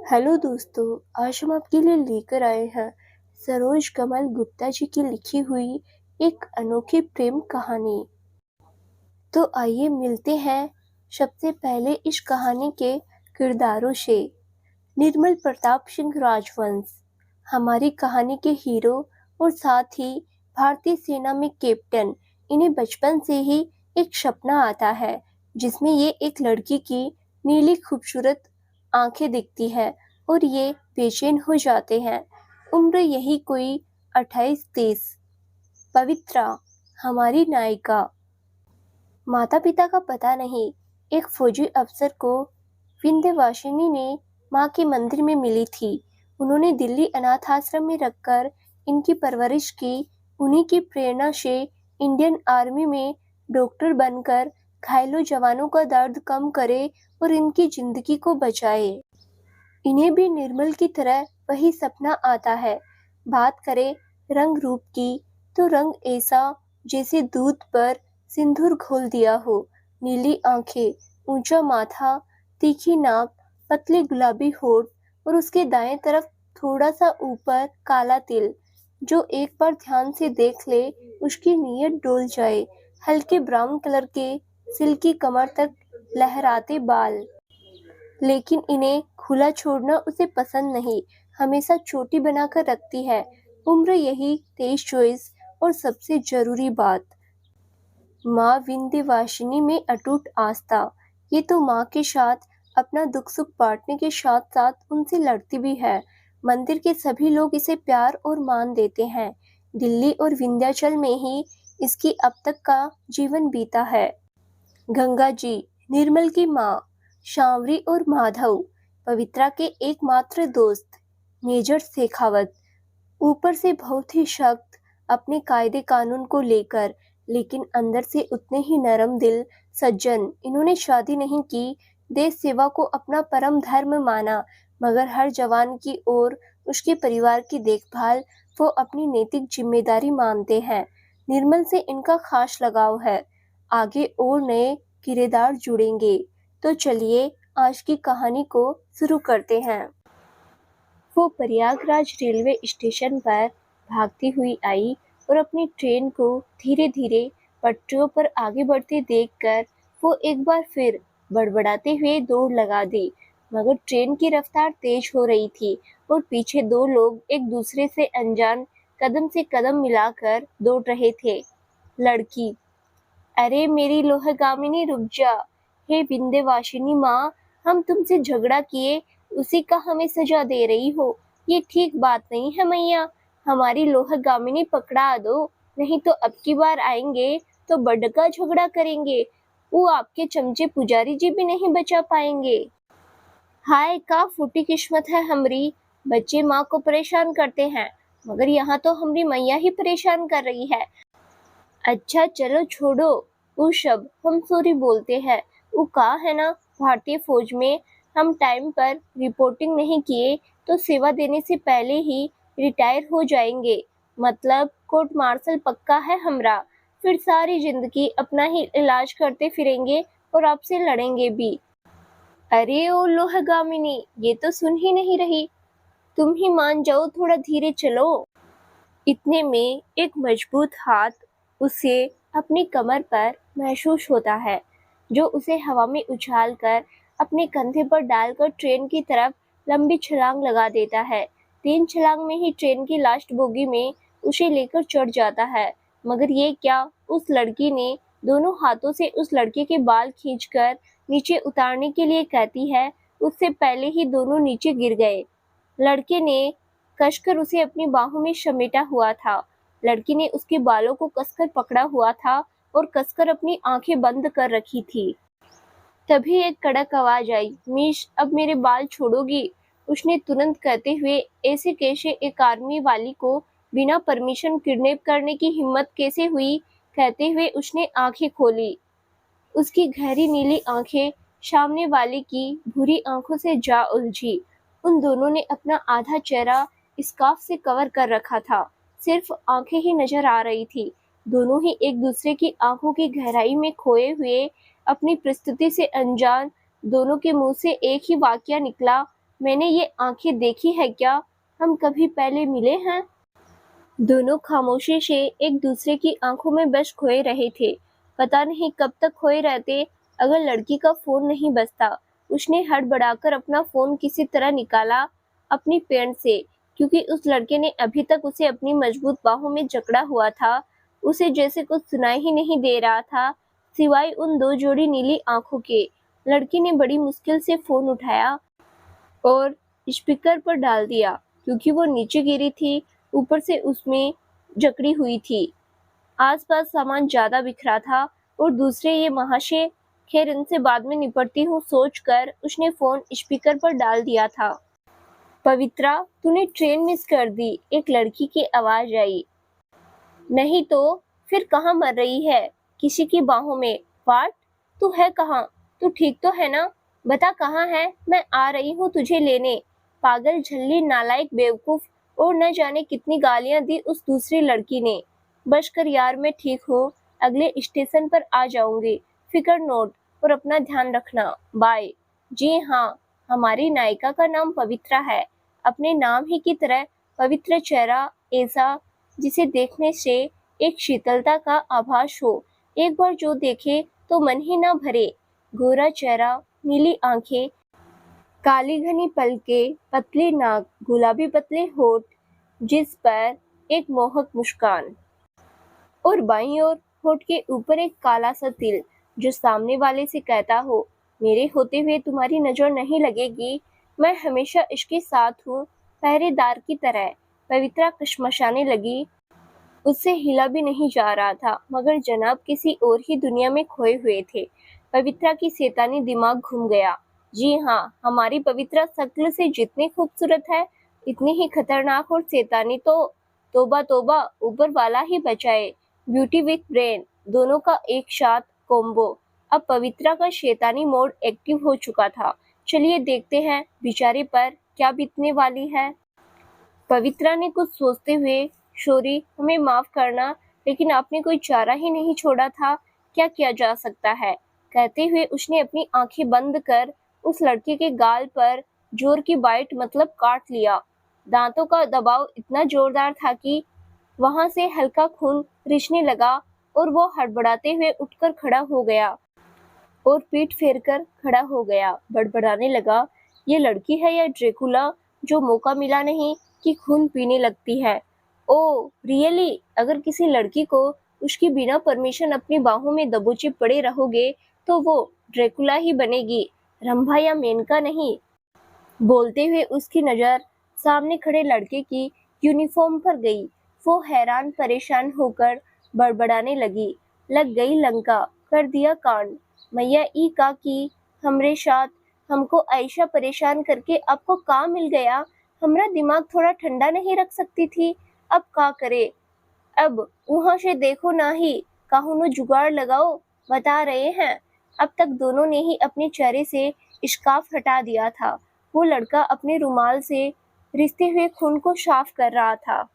Hello दोस्तों, आज हम आपके लिए लेकर आए हैं सरोज कमल गुप्ता जी की लिखी हुई एक अनोखी प्रेम कहानी। तो आइए मिलते हैं सबसे पहले इस कहानी के किरदारों से। निर्मल प्रताप सिंह राजवंश हमारी कहानी के हीरो और साथ ही भारतीय सेना में कैप्टन। इन्हें बचपन से ही एक सपना आता है जिसमें ये एक लड़की की नीली खूबसूरत आंखें दिखती है और ये बेचैन हो जाते हैं। उम्र यही कोई 28-30। पवित्रा हमारी नायिका माता पिता का पता नहीं, एक फौजी अफसर को विंध्यवासिनी ने माँ के मंदिर में मिली थी। उन्होंने दिल्ली अनाथ आश्रम में रखकर इनकी परवरिश की। उन्हीं की प्रेरणा से इंडियन आर्मी में डॉक्टर बनकर घायलों जवानों का दर्द कम करे और इनकी जिंदगी को बचाए। इन्हें भी निर्मल की तरह वही सपना आता है। बात करें रंग रूप की तो रंग ऐसा जैसे दूध पर सिंदूर घोल दिया हो। नीली आंखें, ऊंचा माथा, तीखी नाक, पतले गुलाबी होठ और उसके दाएं तरफ थोड़ा सा ऊपर काला तिल। जो एक बार ध्यान से देख ले उसकी नीयत डोल जाए। हल्के ब्राउन कलर के सिल्की कमर तक लहराते बाल। लेकिन इन्हें खुला छोड़ना उसे पसंद नहीं, हमेशा चोटी बनाकर रखती है। उम्र यही 23-24 और सबसे जरूरी बात, माँ विंध्यवासिनी में अटूट आस्था। ये तो माँ के साथ अपना दुख सुख बांटने के साथ साथ उनसे लड़ती भी है। मंदिर के सभी लोग इसे प्यार और मान देते हैं। दिल्ली और विंध्याचल में ही इसकी अब तक का जीवन बीता है। गंगा जी, निर्मल की माँ, शांवरी और माधव, पवित्रा के एकमात्र दोस्त, मेजर शेखावत, ऊपर से बहुत ही सख्त अपने कायदे कानून को लेकर, लेकिन अंदर से उतने ही नरम दिल, सज्जन। इन्होंने शादी नहीं की, देश सेवा को अपना परम धर्म माना, मगर हर जवान की और उसके परिवार की देखभाल वो अपनी नैतिक जिम्मेदारी मानते हैं। निर्मल से इनका खास लगाव है। आगे और नए किरदार जुड़ेंगे, तो चलिए आज की कहानी को शुरू करते हैं। वो प्रयागराज रेलवे स्टेशन पर भागती हुई आई और अपनी ट्रेन को धीरे धीरे पटरियों पर आगे बढ़ते देखकर वो एक बार फिर बड़बड़ाते हुए दौड़ लगा दी। मगर ट्रेन की रफ्तार तेज हो रही थी और पीछे दो लोग एक दूसरे से अनजान कदम से कदम मिलाकर दौड़ रहे थे। लड़की, अरे मेरी लोहगामिनी रुक जा। हे विंध्यवासिनी माँ, हम तुमसे झगड़ा किए उसी का हमें सजा दे रही हो। ये ठीक बात नहीं है मैया, हमारी लोहगामिनी पकड़ा दो, नहीं तो अब की बार आएंगे तो बड़का झगड़ा करेंगे। वो आपके चमचे पुजारी जी भी नहीं बचा पाएंगे। हाय का फूटी किस्मत है हमरी, बच्चे माँ को परेशान करते हैं मगर यहाँ तो हमारी मैया ही परेशान कर रही है। अच्छा चलो छोड़ो, वो सब हम सॉरी बोलते हैं। वो कहा है ना, भारतीय फौज में हम टाइम पर रिपोर्टिंग नहीं किए तो सेवा देने से पहले ही रिटायर हो जाएंगे। मतलब कोर्ट मार्शल पक्का है हमरा, फिर सारी जिंदगी अपना ही इलाज करते फिरेंगे और आपसे लड़ेंगे भी। अरे ओ लोहगामिनी, ये तो सुन ही नहीं रही, तुम ही मान जाओ, थोड़ा धीरे चलो। इतने में एक मजबूत हाथ उसे अपनी कमर पर महसूस होता है, जो उसे हवा में उछालकर अपने कंधे पर डालकर ट्रेन की तरफ लंबी छलांग लगा देता है। 3 छलांग में ही ट्रेन की लास्ट बोगी में उसे लेकर चढ़ जाता है। मगर ये क्या, उस लड़की ने दोनों हाथों से उस लड़के के बाल खींचकर नीचे उतारने के लिए कहती है। उससे पहले ही दोनों नीचे गिर गए। लड़के ने कसकर उसे अपनी बाहों में समेटा हुआ था। लड़की ने उसके बालों को कसकर पकड़ा हुआ था और कसकर अपनी आंखें बंद कर रखी थी। तभी एक कड़क आवाज आई, मिस अब मेरे बाल छोड़ोगी? उसने तुरंत कहते हुए, ऐसे कैसे एक आर्मी वाली को बिना परमिशन किडनैप करने की हिम्मत कैसे हुई? कहते हुए उसने आंखें खोली। उसकी गहरी नीली आंखें सामने वाले की भूरी आंखों से जा उलझी। उन दोनों ने अपना आधा चेहरा स्कार्फ से कवर कर रखा था, सिर्फ आंखें ही नजर आ रही थी। दोनों ही एक दूसरे की आंखों की गहराई में खोए हुए, अपनी परिस्थिति से अनजान। दोनों के मुंह से एक ही वाक्य निकला, मैंने ये आंखें देखी है क्या? हम कभी पहले मिले हैं? दोनों खामोशी से एक दूसरे की आंखों में बस खोए रहे थे। पता नहीं कब तक खोए रहते अगर लड़की का फोन नहीं बजता। उसने हड़बड़ाकर अपना फोन किसी तरह निकाला अपनी पैंट से, क्योंकि उस लड़के ने अभी तक उसे अपनी मजबूत बाहों में जकड़ा हुआ था। उसे जैसे कुछ सुनाई ही नहीं दे रहा था, सिवाय उन दो जोड़ी नीली आंखों के। लड़की ने बड़ी मुश्किल से फोन उठाया और स्पीकर पर डाल दिया, क्योंकि वो नीचे गिरी थी, ऊपर से उसमें जकड़ी हुई थी। आसपास सामान ज्यादा बिखरा था और दूसरे ये महाशय, खैर इनसे बाद में निपटती हूँ सोचकर उसने फोन स्पीकर पर डाल दिया था। पवित्रा, तूने ट्रेन मिस कर दी, एक लड़की की आवाज आई। नहीं तो फिर कहाँ मर रही है? किसी की बाहों में। वाट? तू है कहाँ? तू ठीक तो है ना? बता कहाँ है, मैं आ रही हूँ तुझे लेने। पागल, झल्ली, नालायक, बेवकूफ, और न जाने कितनी गालियां दी उस दूसरी लड़की ने। बस कर यार, मैं ठीक हूँ, अगले स्टेशन पर आ जाऊंगी। फिकर नोट, और अपना ध्यान रखना। बाय। जी हाँ, हमारी नायिका का नाम पवित्रा है। अपने नाम ही की तरह पवित्र चेहरा, ऐसा जिसे देखने से एक शीतलता का आभास हो। एक बार जो देखे तो मन ही ना भरे। गोरा चेहरा, नीली आंखें, काली घनी पलकें, पतली नाक, गुलाबी पतले होठ, जिस पर एक मोहक मुस्कान, और बाईं ओर होठ के ऊपर एक काला सा तिल, जो सामने वाले से कहता हो, मेरे होते हुए तुम्हारी नजर नहीं लगेगी, मैं हमेशा इसके साथ हूँ, पहरेदार की तरह। पवित्रा कशमशाने लगी। उससे हिला भी नहीं जा रहा था, मगर जनाब किसी और ही दुनिया में खोए हुए थे। पवित्रा की शैतानी दिमाग घूम गया। जी हाँ, हमारी पवित्रा शक्ल से जितनी खूबसूरत है, इतनी ही खतरनाक और शैतानी तो तौबा तौबा, ऊपर वाला ही बचाए। ब्यूटी विथ ब्रेन, दोनों का एक साथ कॉम्बो। अब पवित्रा का शैतानी मोड एक्टिव हो चुका था। चलिए देखते हैं बेचारे पर क्या बीतने वाली है। पवित्रा ने कुछ सोचते हुए, शोरी, हमें माफ करना, लेकिन आपने कोई चारा ही नहीं छोड़ा था, क्या किया जा सकता है? कहते हुए उसने अपनी आंखें बंद कर उस लड़के के गाल पर जोर की बाइट, मतलब काट लिया। दांतों का दबाव इतना जोरदार था कि वहां से हल्का खून रिसने लगा और वो हड़बड़ाते हुए उठकर खड़ा हो गया और पीठ फेरकर खड़ा हो गया, बड़बड़ाने लगा, ये लड़की है या ड्रेकुला, जो मौका मिला नहीं कि खून पीने लगती है। Oh really? अगर किसी लड़की को उसकी बिना परमिशन अपनी बाहों में दबोचे पड़े रहोगे तो वो ड्रेकुला ही बनेगी, रंभा या मेनका नहीं। बोलते हुए उसकी नजर सामने खड़े लड़के की यूनिफॉर्म पर गई। वो हैरान परेशान होकर बड़बड़ाने लगी, लग गई लंका, कर दिया कांड। मैया ई का की हमरे साथ, हमको ऐसा परेशान करके आपको का मिल गया? हमरा दिमाग थोड़ा ठंडा नहीं रख सकती थी? अब का करे? अब वहां से देखो ना ही, काहूनो जुगाड़ लगाओ, बता रहे हैं। अब तक दोनों ने ही अपने चेहरे से स्कार्फ हटा दिया था। वो लड़का अपने रुमाल से रिसते हुए खून को साफ कर रहा था।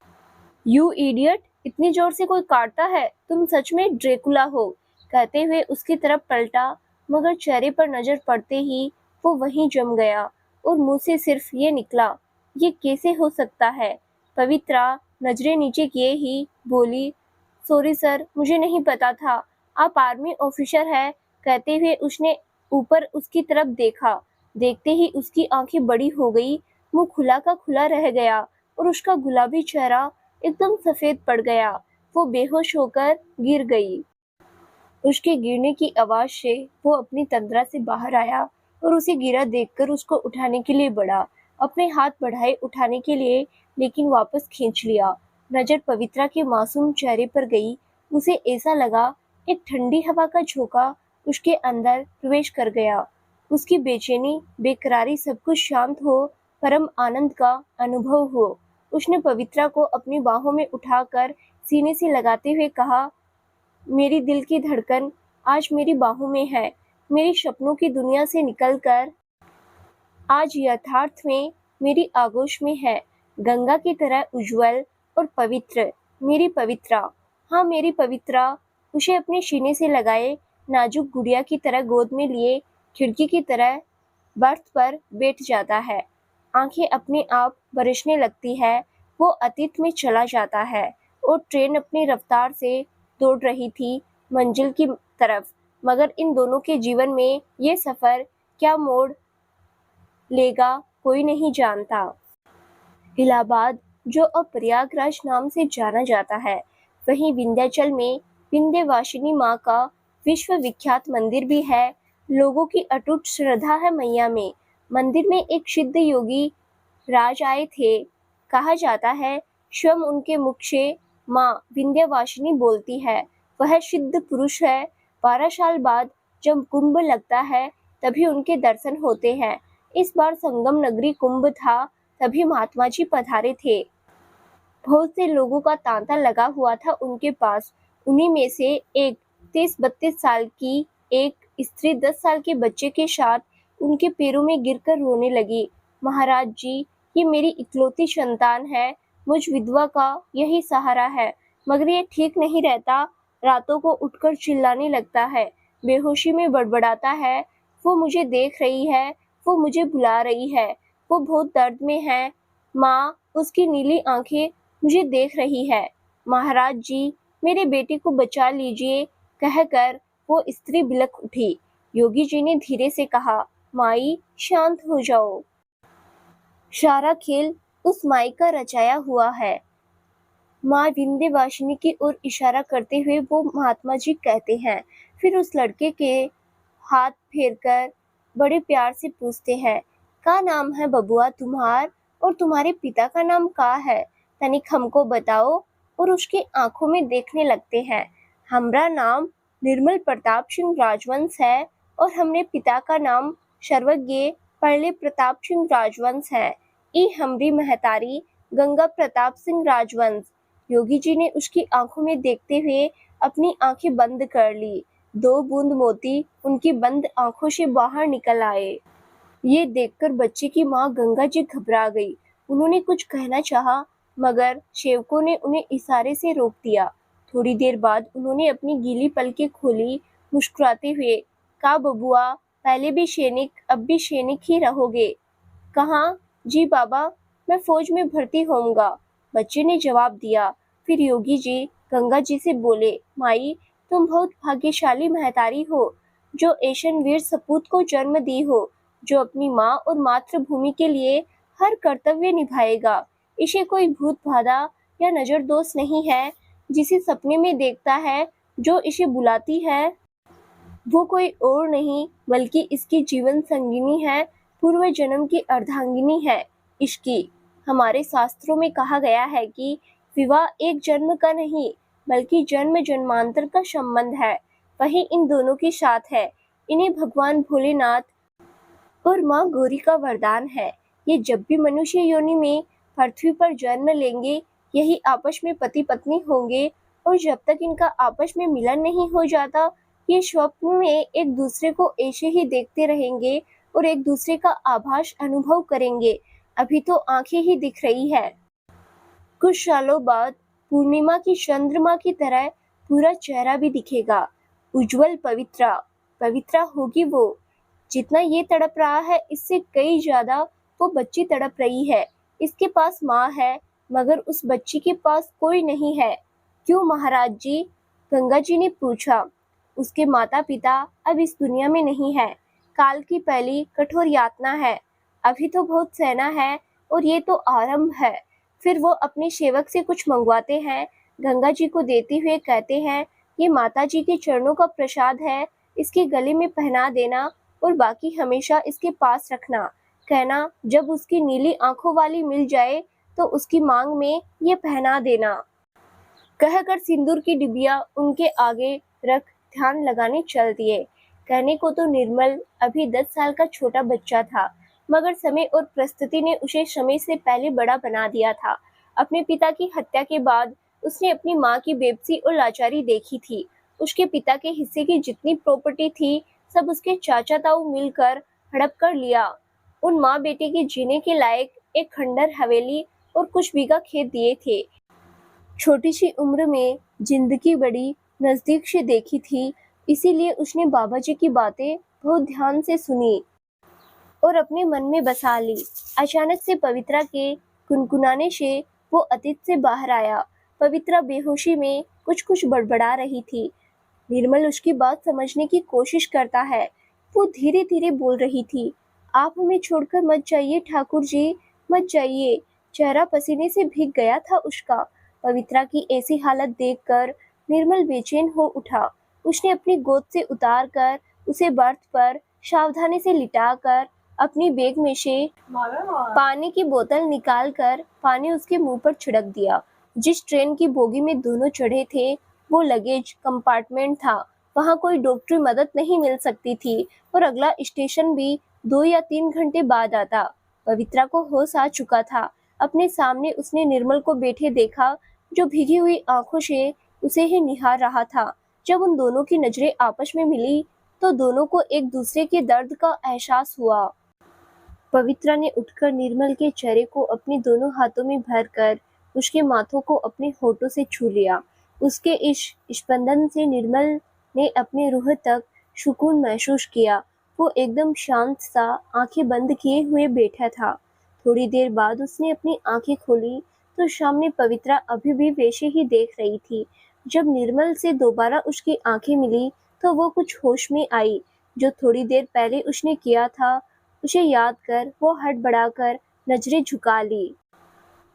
यू इडियट, इतनी जोर से कोई काटता है? तुम सच में ड्रेकुला हो? कहते हुए उसकी तरफ पलटा, मगर चेहरे पर नजर पड़ते ही वो वहीं जम गया और मुंह से सिर्फ ये निकला, ये कैसे हो सकता है? पवित्रा नजरें नीचे किए ही बोली, सॉरी सर, मुझे नहीं पता था आप आर्मी ऑफिसर है। कहते हुए उसने ऊपर उसकी तरफ देखा। देखते ही उसकी आंखें बड़ी हो गई, मुंह खुला का खुला रह गया और उसका गुलाबी चेहरा एकदम सफेद पड़ गया। वो बेहोश होकर गिर गई। उसके गिरने की आवाज से वो अपनी तंद्रा से बाहर आया और उसे गिरा देखकर उसको उठाने के लिए बढ़ा। अपने हाथ बढ़ाए उठाने के लिए, लेकिन वापस खींच लिया। नजर पवित्रा के मासूम चेहरे पर गई। उसे ऐसा लगा एक ठंडी हवा का झोंका उसके अंदर प्रवेश कर गया। उसकी बेचैनी, बेकरारी सब कुछ शांत हो, परम आनंद का अनुभव हो। उसने पवित्रा को अपनी बाहों में उठाकर सीने से लगाते हुए कहा, मेरी दिल की धड़कन आज मेरी बाहों में है। मेरी सपनों की दुनिया से निकलकर आज यथार्थ में मेरी आगोश में है। गंगा की तरह उज्जवल और पवित्र, मेरी पवित्रा। हाँ, मेरी पवित्रा। उसे अपने सीने से लगाए, नाजुक गुड़िया की तरह गोद में लिए, खिड़की की तरह बर्थ पर बैठ जाता है। आंखें अपने आप बरसने लगती है। वो अतीत में चला जाता है और ट्रेन अपनी रफ्तार से दौड़ रही थी मंजिल की तरफ। मगर इन दोनों के जीवन में ये सफर क्या मोड़ लेगा, कोई नहीं जानता। इलाहाबाद, जो अब प्रयागराज नाम से जाना जाता है, वहीं विंध्याचल में विंध्यवासिनी माँ का विश्व विख्यात मंदिर भी है। लोगों की अटूट श्रद्धा है मैया में। मंदिर में एक सिद्ध योगी राज आए थे। कहा जाता है स्वयं उनके मुख से माँ विंध्यवासिनी बोलती है। वह सिद्ध पुरुष है। 12 साल बाद जब कुंभ लगता है तभी उनके दर्शन होते हैं। इस बार संगम नगरी कुंभ था, तभी महात्मा जी पधारे थे। बहुत से लोगों का तांता लगा हुआ था उनके पास। उन्हीं में से एक 30-32 साल की एक स्त्री 10 साल के बच्चे के साथ उनके पैरों में गिरकर रोने लगी। महाराज जी, ये मेरी इकलौती संतान है, मुझ विधवा का यही सहारा है, मगर ये ठीक नहीं रहता। रातों को उठकर चिल्लाने लगता है, बेहोशी में बड़बड़ाता है। वो मुझे देख रही है, वो मुझे बुला रही है, वो बहुत दर्द में है। माँ, उसकी नीली आंखें मुझे देख रही है। महाराज जी, मेरे बेटे को बचा लीजिए, कहकर वो स्त्री बिलख उठी। योगी जी ने धीरे से कहा, माई शांत हो जाओ। सारा खेल उस माई का रचाया हुआ है। माँ विंध्यवासिनी की ओर इशारा करते हुए वो महात्मा जी कहते हैं। फिर उस लड़के के हाथ फेरकर बड़े प्यार से पूछते हैं, का नाम है बबुआ तुम्हार, और तुम्हारे पिता का नाम का है, तनिक हमको बताओ। और उसके आंखों में देखने लगते हैं। हमारा नाम निर्मल प्रताप सिंह राजवंश है और हमने पिता का नाम सर्वज्ञ पहले प्रताप सिंह राजवंश है। ई हमरी महतारी गंगा प्रताप सिंह राजवंश। योगी जी ने उसकी आंखों में देखते हुए अपनी आंखें बंद कर ली। 2 बूंद मोती उनकी बंद आंखों से बाहर निकल आए। ये देखकर बच्चे की माँ गंगा जी घबरा गई। उन्होंने कुछ कहना चाहा, मगर सेवकों ने उन्हें इशारे से रोक दिया। थोड़ी देर बाद उन्होंने अपनी गीली पलकें खोली, मुस्कुराते हुए, का बबुआ, पहले भी सैनिक अब भी सैनिक ही रहोगे? कहाँ? जी बाबा, मैं फौज में भर्ती होऊंगा, बच्चे ने जवाब दिया। फिर योगी जी गंगा जी से बोले, माई, तुम बहुत भाग्यशाली महतारी हो, जो ऐसन वीर सपूत को जन्म दी हो, जो अपनी माँ और मातृभूमि के लिए हर कर्तव्य निभाएगा। इसे कोई भूत बाधा या नजर दोष नहीं है। जिसे सपने में देखता है, जो इसे बुलाती है, वो कोई और नहीं बल्कि इसकी जीवन संगिनी है, पूर्व जन्म की अर्धांगिनी है। इसकी हमारे शास्त्रों में कहा गया है कि विवाह एक जन्म का नहीं बल्कि जन्म जन्मांतर का संबंध है। वही इन दोनों के साथ है। इन्हें भगवान भोलेनाथ और माँ गौरी का वरदान है। ये जब भी मनुष्य योनि में पृथ्वी पर जन्म लेंगे, यही आपस में पति पत्नी होंगे, और जब तक इनका आपस में मिलन नहीं हो जाता, ये स्वप्न में एक दूसरे को ऐसे ही देखते रहेंगे और एक दूसरे का आभास अनुभव करेंगे। अभी तो आंखें ही दिख रही है। कुछ सालों बाद पूर्णिमा की चंद्रमा की तरह पूरा चेहरा भी दिखेगा। उज्जवल पवित्रा पवित्रा होगी वो। जितना ये तड़प रहा है, इससे कई ज्यादा वो बच्ची तड़प रही है। इसके पास माँ है, मगर उस बच्ची के पास कोई नहीं है। क्यों महाराज जी? गंगा जी ने पूछा। उसके माता पिता अब इस दुनिया में नहीं है। काल की पहली कठोर यातना है। अभी तो बहुत सहना है और ये तो आरंभ है। फिर वो अपने सेवक से कुछ मंगवाते हैं, गंगा जी को देते हुए कहते हैं, ये माता जी के चरणों का प्रसाद है, इसके गले में पहना देना और बाकी हमेशा इसके पास रखना। कहना, जब उसकी नीली आंखों वाली मिल जाए तो उसकी मांग में ये पहना देना। कहकर सिंदूर की डिबिया उनके आगे रख ध्यान लगाने चल दिए। कहने को तो निर्मल अभी 10 साल का छोटा बच्चा था, मगर समय और परिस्थिति ने उसे समय से पहले बड़ा बना दिया था। अपने पिता की हत्या के बाद उसने अपनी माँ की बेबसी और लाचारी देखी थी। उसके पिता के हिस्से की जितनी प्रॉपर्टी थी, सब उसके चाचा ताऊ मिलकर हड़प कर लिया। उन माँ बेटे के जीने के लायक एक खंडर हवेली और कुछ बीघा खेत दिए थे। छोटी सी उम्र में जिंदगी बड़ी नजदीक से देखी थी, इसीलिए उसने बाबा जी की बातें बहुत ध्यान से सुनी। और अपने मन में बसा ली। अचानक से पवित्रा के गुनगुनाने से वो अतीत से बाहर आया। पवित्रा बेहोशी में कुछ कुछ बड़बड़ा रही थी। निर्मल उसकी बात समझने की कोशिश करता है। वो धीरे धीरे बोल रही थी, आप हमें छोड़कर मत जाइए ठाकुर जी, मत जाइए। चेहरा पसीने से भीग गया था उसका। पवित्रा की ऐसी हालत देखकर निर्मल बेचैन हो उठा। उसने अपनी गोद से उतार कर उसे बर्थ पर सावधानी से लिटाकर अपनी बैग में से पानी की बोतल निकालकर पानी उसके मुंह पर छिड़क दिया। जिस ट्रेन की बोगी में दोनों चढ़े थे वो लगेज कंपार्टमेंट था। वहां कोई डॉक्टरी मदद नहीं मिल सकती थी और अगला स्टेशन भी 2 या 3 घंटे बाद आता। पवित्रा को होश आ चुका था। अपने सामने उसने निर्मल को बैठे देखा, जो भीगी हुई आंखों से उसे ही निहार रहा था। जब उन दोनों की नजरें आपस में मिली तो दोनों को एक दूसरे के दर्द का एहसास हुआ। पवित्रा ने उठकर निर्मल के चेहरे को अपने दोनों हाथों में भरकर उसके माथों को अपने होठों से छू लिया। उसके इस स्पंदन से निर्मल ने अपनी रूह तक सुकून महसूस किया। वो एकदम शांत सा आंखें बंद किए हुए बैठा था। थोड़ी देर बाद उसने अपनी आंखें खोली तो सामने पवित्रा अभी भी वैसे ही देख रही थी। जब निर्मल से दोबारा उसकी आंखें मिली तो वो कुछ होश में आई। जो थोड़ी देर पहले उसने किया था उसे याद कर वो हड़बड़ाकर नजरें झुका ली।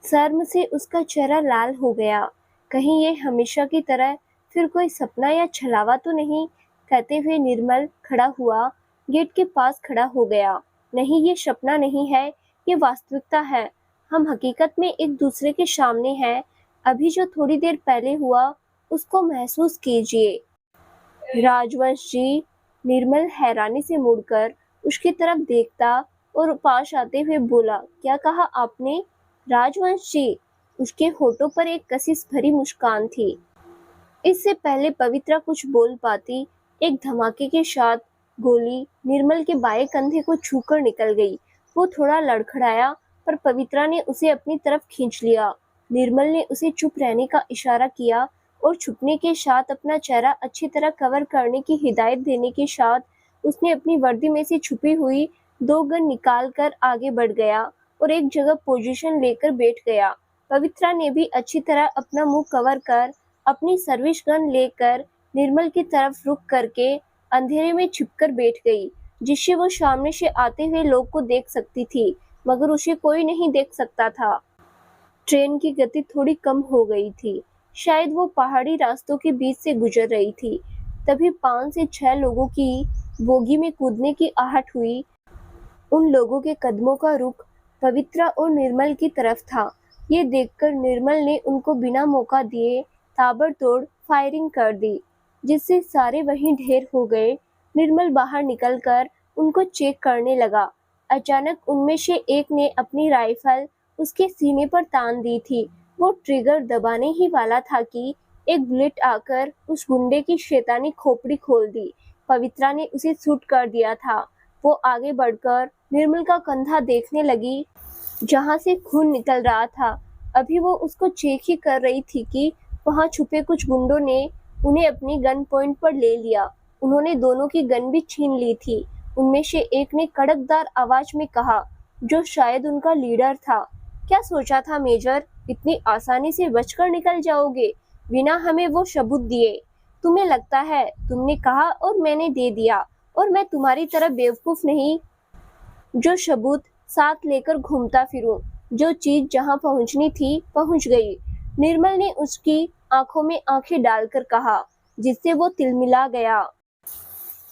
शर्म से उसका चेहरा लाल हो गया। कहीं ये हमेशा की तरह फिर कोई सपना या छलावा तो नहीं, कहते हुए निर्मल खड़ा हुआ, गेट के पास खड़ा हो गया। नहीं, ये सपना नहीं है, ये वास्तविकता है। हम हकीकत में एक दूसरे के सामने हैं। अभी जो थोड़ी देर पहले हुआ उसको महसूस कीजिए। राजवंश जी, निर्मल हैरानी से मुड़कर उसकी तरफ देखता और पास आते हुए बोला, क्या कहा आपने? राजवंश जी। उसके होठों पर एक कशिश भरी मुस्कान थी। इससे पहले पवित्रा कुछ बोल पाती, एक धमाके के साथ गोली निर्मल के बाएं कंधे को छूकर निकल गई। वो थोड़ा लड़खड़ाया पर पवित्रा ने उसे अपनी तरफ खींच लिया। निर्मल ने उसे चुप रहने का इशारा किया और छुपने के साथ अपना चेहरा अच्छी तरह कवर करने की हिदायत देने के साथ उसने अपनी वर्दी में से छुपी हुई 2 गन निकाल कर आगे बढ़ गया और एक जगह पोजीशन लेकर बैठ गया। पवित्रा ने भी अच्छी तरह अपना मुंह कवर कर अपनी सर्विस गन लेकर निर्मल की तरफ रुख करके अंधेरे में छिपकर बैठ गई, जिससे वो सामने से आते हुए लोग को देख सकती थी, मगर उसे कोई नहीं देख सकता था। ट्रेन की गति थोड़ी कम हो गई थी। शायद वो पहाड़ी रास्तों के बीच से गुजर रही थी। तभी 5 से 6 लोगों की बोगी में कूदने की आहट हुई। उन लोगों के कदमों का रुख पवित्रा और निर्मल की तरफ था। ये देखकर निर्मल ने उनको बिना मौका दिए ताबड़तोड़ फायरिंग कर दी, जिससे सारे वहीं ढेर हो गए। निर्मल बाहर निकलकर उनको चेक करने लगा। अचानक उनमें से एक ने अपनी राइफल उसके सीने पर तान दी थी। वो ट्रिगर दबाने ही वाला था कि एक बुलेट आकर उस गुंडे की शैतानी खोपड़ी खोल दी। पवित्रा ने उसे शूट कर दिया था। वो आगे बढ़कर निर्मल का कंधा देखने लगी, जहां से खून निकल रहा था। अभी वो उसको चेक ही कर रही थी कि वहां छुपे कुछ गुंडों ने उन्हें अपनी गन पॉइंट पर ले लिया। उन्होंने दोनों की गन भी छीन ली थी। उनमें से एक ने कड़कदार आवाज में कहा, जो शायद उनका लीडर था, क्या सोचा था मेजर, इतनी आसानी से बचकर निकल जाओगे बिना हमें वो सबूत दिए? तुम्हें लगता है तुमने कहा और मैंने दे दिया, और मैं तुम्हारी तरह बेवकूफ नहीं जो सबूत साथ लेकर घूमता फिरूं। जो चीज जहां पहुंचनी थी पहुंच गई। निर्मल ने उसकी आंखों में आंखें डालकर कहा, जिससे वो तिलमिला गया।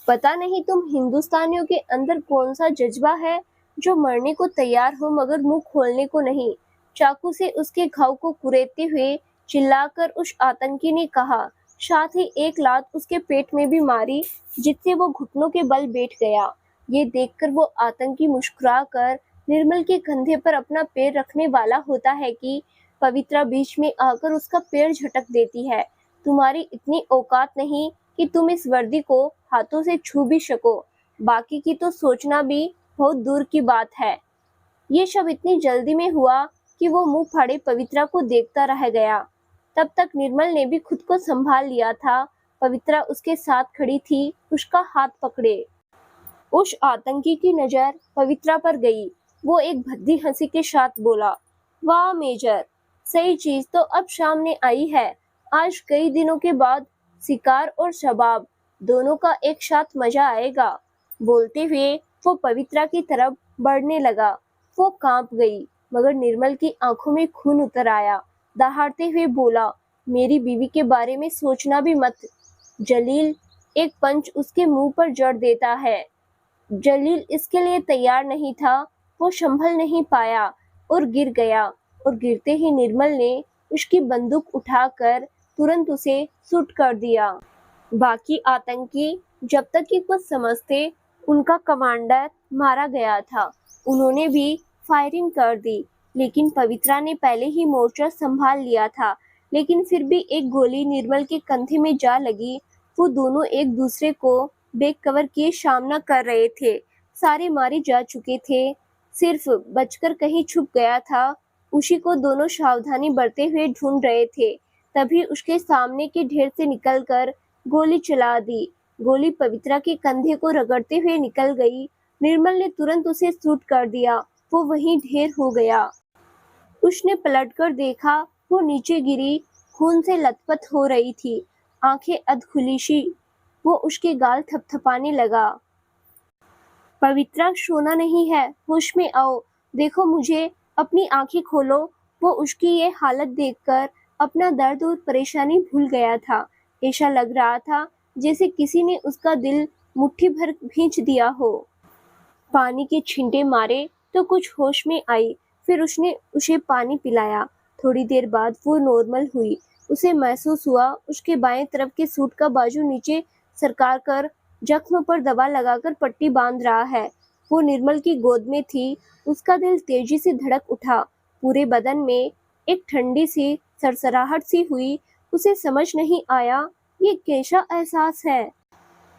पता नहीं तुम हिंदुस्तानियों के अंदर कौन सा जज्बा है जो मरने को तैयार हो मगर मुंह खोलने को नहीं। चाकू से उसके घाव को कुरेदते हुए चिल्लाकर उस आतंकी ने कहा, साथ ही एक लात उसके पेट में भी मारी, जिससे वो घुटनों के बल बैठ गया। ये देखकर वो आतंकी मुस्कुराकर निर्मल के कंधे पर अपना पैर रखने वाला होता है कि पवित्रा बीच में आकर उसका पैर झटक देती है। तुम्हारी इतनी औकात नहीं कि तुम इस वर्दी को हाथों से छू भी सको, बाकी की तो सोचना भी बहुत दूर की बात है। ये सब इतनी जल्दी में हुआ कि वो मुंह फाड़े पवित्रा को देखता रह गया। तब तक निर्मल ने भी खुद को संभाल लिया था। पवित्रा उसके साथ खड़ी थी, उसका हाथ पकड़े। उस आतंकी की नजर पवित्रा पर गई। वो एक भद्दी हंसी के साथ बोला, वाह मेजर, सही चीज तो अब सामने आई है। आज कई दिनों के बाद शिकार और शबाब दोनों का एक साथ मजा आएगा। बोलते हुए वो पवित्रा की तरफ बढ़ने लगा। वो कांप गई, मगर निर्मल की आंखों में खून उतर आया। दहाड़ते हुए बोला, मेरी बीवी के बारे में सोचना भी मत। जलील एक पंच उसके मुंह पर जड़ देता है। जलील इसके लिए तैयार नहीं था। वो संभल नहीं पाया और गिर गया, और गिरते ही निर्मल ने उसकी बंदूक उठाकर तुरंत उसे शूट कर दिया। बाकी आतंकी जब तक कि कुछ समझते, उनका कमांडर मारा गया था, उन्होंने भी फायरिंग कर दी। लेकिन पवित्रा ने पहले ही मोर्चा संभाल लिया था। लेकिन फिर भी एक गोली निर्मल के कंधे में जा लगी। वो दोनों एक दूसरे को बैक कवर किए सामना कर रहे थे। सारे मारे जा चुके थे, सिर्फ बचकर कहीं छुप गया था। उसी को दोनों सावधानी बरते हुए ढूंढ रहे थे। तभी उसके सामने के ढेर से निकलकर गोली चला दी। गोली पवित्रा के कंधे को रगड़ते हुए निकल गई। निर्मल ने तुरंत उसे शूट कर दिया। वो वहीं ढेर हो गया। उसने पलटकर देखा, वो नीचे गिरी, खून से लथपथ हो रही थी, आंखें अध खुली सी। वो उसके गाल थपथपाने लगा। पवित्रा, सोना नहीं है, होश में आओ, देखो मुझे, अपनी आंखें खोलो। वो उसकी ये हालत देखकर अपना दर्द और परेशानी भूल गया था। ऐसा लग रहा था जैसे किसी ने उसका दिल मुट्ठी भर भींच दिया हो। पानी के छींटे मारे तो कुछ होश में आई। फिर उसने उसे पानी पिलाया। थोड़ी देर बाद वो नॉर्मल हुई। उसे महसूस हुआ उसके बाएं तरफ के सूट का बाजू नीचे सरका कर जख्म पर दवा लगाकर पट्टी बांध रहा है। वो निर्मल की गोद में थी। उसका दिल तेजी से धड़क उठा। पूरे बदन में एक ठंडी सी सरसराहट सी हुई। उसे समझ नहीं आया ये कैसा एहसास है।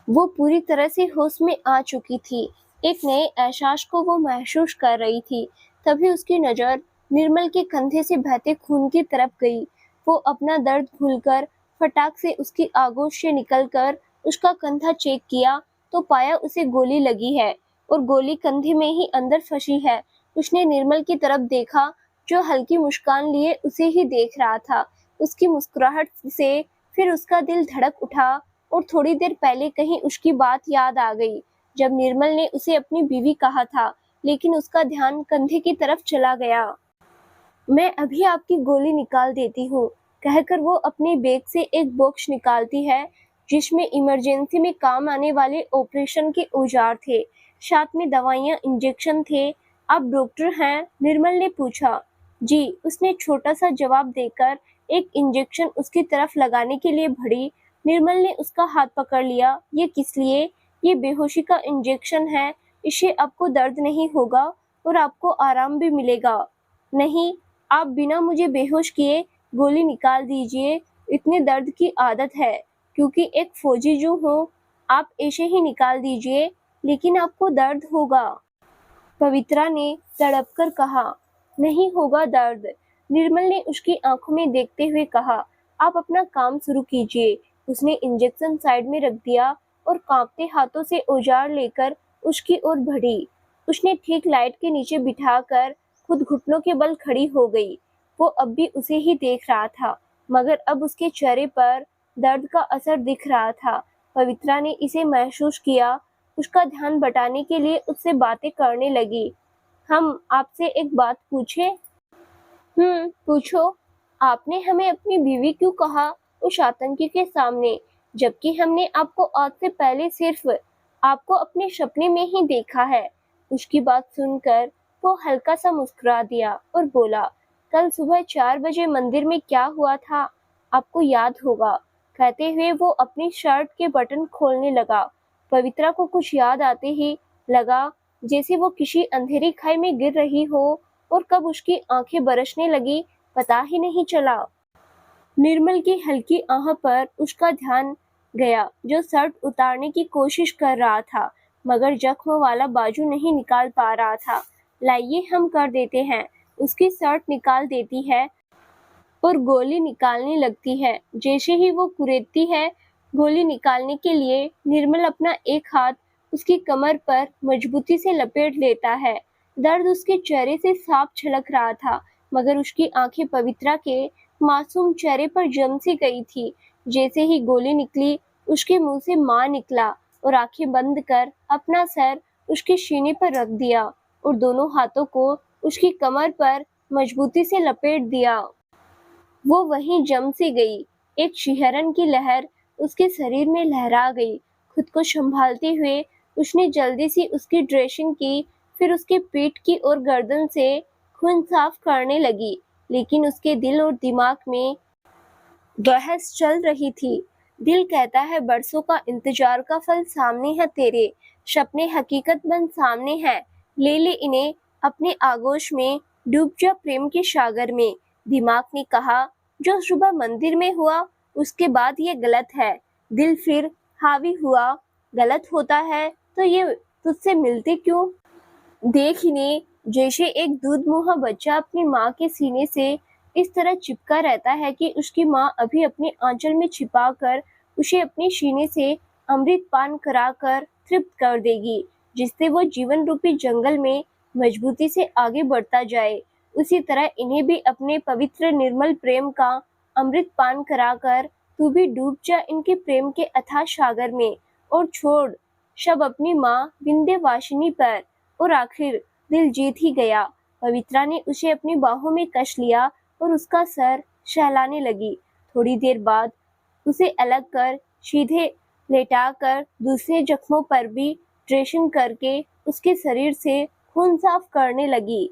वो पूरी तरह से होश में आ चुकी थी। एक नए एहसास को वो महसूस कर रही थी। तभी उसकी नज़र निर्मल के कंधे से बहते खून की तरफ गई। वो अपना दर्द भूलकर फटाक से उसकी आगोश से निकलकर उसका कंधा चेक किया तो पाया उसे गोली लगी है, और गोली कंधे में ही अंदर फंसी है। उसने निर्मल की तरफ देखा, जो हल्की मुस्कान लिए उसे ही देख रहा था। उसकी मुस्कुराहट से फिर उसका दिल धड़क उठा, और थोड़ी देर पहले कहीं उसकी बात याद आ गई, जब निर्मल ने उसे अपनी बीवी कहा था। लेकिन उसका ध्यान कंधे की तरफ चला गया। मैं अभी आपकी गोली निकाल देती हूँ, कहकर वो अपने बैग से एक बॉक्स निकालती है, जिसमें इमरजेंसी में काम आने वाले ऑपरेशन के औजार थे। साथ में दवाइयाँ, इंजेक्शन थे। आप डॉक्टर हैं? निर्मल ने पूछा। जी, उसने छोटा सा जवाब देकर एक इंजेक्शन उसकी तरफ लगाने के लिए बढ़ी। निर्मल ने उसका हाथ पकड़ लिया। ये किस लिए? ये बेहोशी का इंजेक्शन है। इससे आपको दर्द नहीं होगा और आपको आराम भी मिलेगा। नहीं, आप बिना मुझे बेहोश किए गोली निकाल दीजिए, इतने दर्द की आदत है, क्योंकि एक फौजी जो हूँ, आप ऐसे ही निकाल दीजिए, लेकिन आपको दर्द होगा। पवित्रा ने तड़पकर कहा, नहीं होगा दर्द। निर्मल ने उसकी आंखों में देखते हुए कहा, आप अपना काम शुरू कीजिए। उसने इंजेक्शन साइड में रख दिया और कांपते हाथों से औजार लेकर उसकी ओर बढ़ी। उसने ठीक लाइट के नीचे बिठाकर खुद घुटनों के बल खड़ी हो गई। वो अब भी उसे ही देख रहा था, मगर अब उसके चेहरे पर दर्द का असर दिख रहा था। पवित्रा ने इसे महसूस किया। उसका ध्यान बटाने के लिए उससे बातें करने लगी। हम आपसे एक बात पूछे? पूछो। आपने हमें अपनी बीवी क्यों कहा उस आतंकी के सामने, जबकि हमने आपको आज से पहले सिर्फ आपको अपने सपने में ही देखा है। उसकी बात सुनकर वो हल्का सा मुस्कुरा दिया और बोला, कल सुबह 4 बजे मंदिर में क्या हुआ था, आपको याद होगा। कहते हुए वो अपनी शर्ट के बटन खोलने लगा। पवित्रा को कुछ याद आते ही लगा जैसे वो किसी अंधेरी खाई में गिर रही हो, और कब उसकी आंखें बरसने लगी पता ही नहीं चला। निर्मल की हल्की आह पर उसका ध्यान गया, जो शर्ट उतारने की कोशिश कर रहा था, मगर जख्म वाला बाजू नहीं निकाल पा रहा था। लाइए हम कर देते हैं। उसकी शर्ट निकाल देती है और गोली निकालने लगती है। जैसे ही वो कुरेदती है गोली निकालने के लिए, निर्मल अपना एक हाथ उसकी कमर पर मजबूती से लपेट लेता है। दर्द उसके चेहरे से साफ झलक रहा था, मगर उसकी आंखें पवित्रा के मासूम चेहरे पर जम सी गई थी। जैसे ही गोली निकली, उसके मुंह से मां निकला और आंखें बंद कर अपना सर उसके सीने पर रख दिया और दोनों हाथों को उसकी कमर पर मजबूती से लपेट दिया। वो वहीं जम सी गई। एक शिहरन की लहर उसके शरीर में लहरा गई। खुद को संभालते हुए उसने जल्दी से उसकी ड्रेसिंग की, फिर उसके पीठ की और गर्दन से खून साफ करने लगी। लेकिन उसके दिल और दिमाग में बहस चल रही थी। दिल कहता है बरसों का इंतजार का फल सामने है तेरे, सपने हकीकत बन सामने हैं, ले ले इन्हें अपने आगोश में, डूब जा प्रेम के सागर में। दिमाग ने कहा जो सुबह मंदिर में हुआ उसके बाद ये गलत है। दिल फिर हावी हुआ, गलत होता है तो ये तुझसे मिलते क्यों? देख इन्हें, जैसे एक दूध-मुहा बच्चा अपनी माँ के सीने से इस तरह चिपका रहता है कि उसकी माँ अभी अपने आंचल में छिपाकर उसे अपने सीने से अमृत पान कराकर तृप्त कर देगी, जिससे वो जीवन रूपी जंगल में मजबूती से आगे बढ़ता जाए। उसी तरह इन्हें भी अपने पवित्र निर्मल प्रेम का अमृत पान कराकर तू भी डूब जा इनके प्रेम के अथाह सागर में और छोड़ सब अपनी माँ विंध्यवासिनी पर। और आखिर दिल जीत ही गया। पवित्रा ने उसे अपनी बाहों में कस लिया और उसका सर सहलाने लगी। थोड़ी देर बाद उसे अलग कर सीधे लेटाकर दूसरे जख्मों पर भी ड्रेसिंग करके उसके शरीर से खून साफ करने लगी।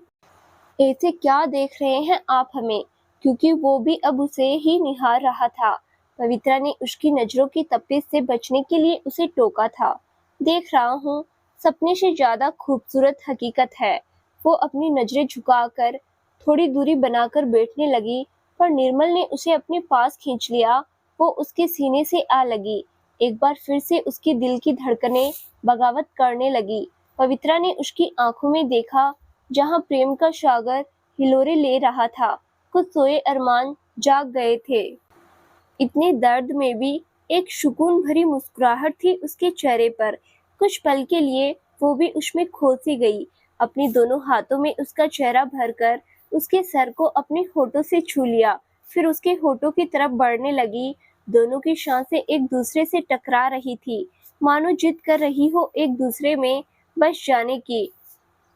ऐसे क्या देख रहे हैं आप हमें? क्योंकि वो भी अब उसे ही निहार रहा था। पवित्रा ने उसकी नजरों की तपिश से बचने के लिए उसे टोका था। देख रहा हूँ, सपने से ज्यादा खूबसूरत हकीकत है। वो अपनी नजरें झुकाकर थोड़ी दूरी बनाकर बैठने लगी, पर निर्मल ने उसे अपने पास खींच लिया। वो उसके सीने से आ लगी। एक बार फिर से उसके दिल की धड़कनें बगावत करने लगी। पवित्रा ने उसकी आंखों में देखा, जहां प्रेम का सागर हिलोरे ले रहा था। कुछ सोए अरमान जाग गए थे। इतने दर्द में भी एक सुकून भरी मुस्कुराहट थी उसके चेहरे पर। कुछ पल के लिए वो भी उसमें खो सी गई। अपने दोनों हाथों में उसका चेहरा भरकर उसके सर को अपने होठों से छू लिया, फिर उसके होठों की तरफ बढ़ने लगी। दोनों की सांसें एक दूसरे से टकरा रही थी, मानो जिद कर रही हो एक दूसरे में बस जाने की।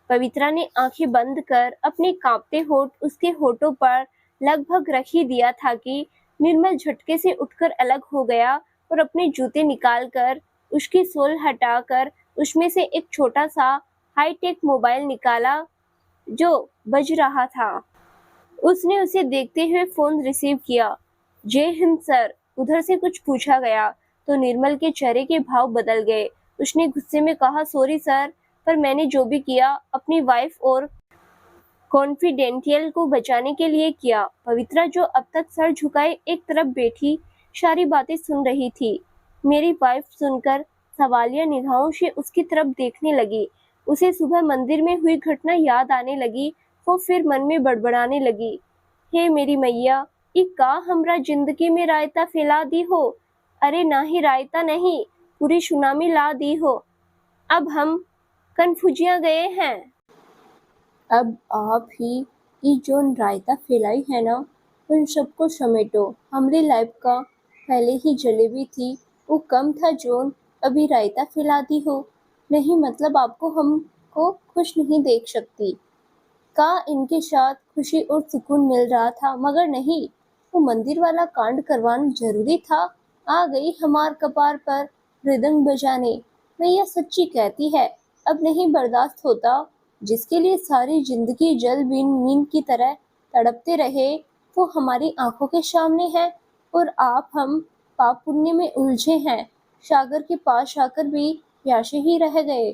पवित्रा ने आंखें बंद कर अपने कांपते होठ उसके होठों पर लगभग रख ही दिया था कि निर्मल झटके से उठकर अलग हो गया और अपने जूते निकालकर उसकी सोल हटाकर उसमें से एक छोटा सा हाईटेक मोबाइल निकाला जो बज रहा था। उसने उसे देखते हुए फोन रिसीव किया। जय हिंद सर, उधर से कुछ पूछा गया तो निर्मल के चेहरे के भाव बदल गए। उसने गुस्से में कहा, सॉरी सर, पर मैंने जो भी किया अपनी वाइफ और कॉन्फिडेंटियल को बचाने के लिए किया। पवित्रा जो अब तक सर झुकाए एक तरफ बैठी सारी बातें सुन रही थी, मेरी वाइफ सुनकर सवालिया निगाहों से उसकी तरफ देखने लगी। उसे सुबह मंदिर में हुई घटना याद आने लगी। वो फिर मन में बड़बड़ाने लगी, हे मेरी मैया, ई का हमरा जिंदगी में रायता फैला दी हो। अरे ना ही रायता नहीं, पूरी सुनामी ला दी हो। अब हम कन्फ्यूजिया गए हैं। अब आप ही ई जोन रायता फैलाई है ना, उन सबको समेटो। हमरी लाइफ का पहले ही जलेबी थी, वो कम था जोन अभी रायता फैलाती हो। नहीं मतलब आपको हमको खुश नहीं देख सकती। का इनके साथ खुशी और सुकून मिल रहा था, मगर नहीं, वो मंदिर वाला कांड करवाना जरूरी था। आ गई हमार कपार पर मृदंग बजाने। मैया सच्ची कहती है, अब नहीं बर्दाश्त होता। जिसके लिए सारी जिंदगी जल बिन मीन की तरह तड़पते रहे, वो हमारी आंखों के सामने है और आप हम पाप पुण्य में उलझे हैं। सागर के पास आकर भी प्यासे ही रह गए।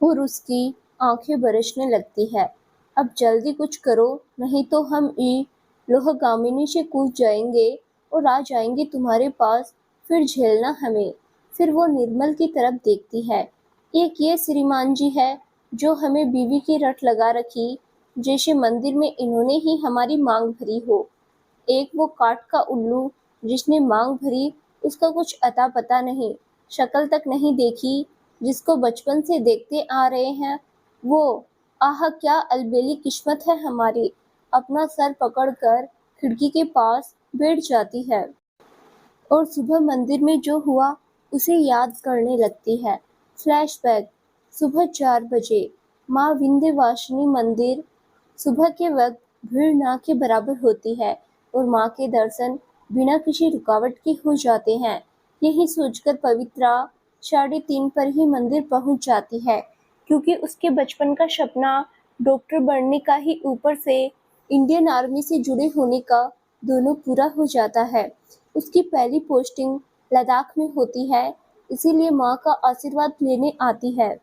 और उसकी आंखें बरसने लगती है। अब जल्दी कुछ करो, नहीं तो हम ई लोहगामिनी से कूद जाएंगे और आ जाएंगे तुम्हारे पास, फिर झेलना हमें। फिर वो निर्मल की तरफ देखती है। एक ये श्रीमान जी है जो हमें बीवी की रट लगा रखी, जैसे मंदिर में इन्होंने ही हमारी मांग भरी हो। एक वो काठ का उल्लू जिसने मांग भरी, उसका कुछ अता पता नहीं, शक्ल तक नहीं देखी। जिसको बचपन से देखते आ रहे हैं, वो आह क्या अलबेली किस्मत है हमारी, अपना सर पकड़कर खिड़की के पास बैठ जाती है और सुबह मंदिर में जो हुआ उसे याद करने लगती है। फ्लैशबैक। सुबह 4 बजे माँ विंध्यवासिनी मंदिर। सुबह के वक्त भीड़ ना के बराबर होती है और माँ के दर्शन बिना किसी रुकावट के हो जाते हैं। यही सोचकर पवित्रा 3:30 पर ही मंदिर पहुंच जाती है, क्योंकि उसके बचपन का सपना डॉक्टर बनने का ही ऊपर से इंडियन आर्मी से जुड़े होने का दोनों पूरा हो जाता है। उसकी पहली पोस्टिंग लद्दाख में होती है, इसीलिए माँ का आशीर्वाद लेने आती है।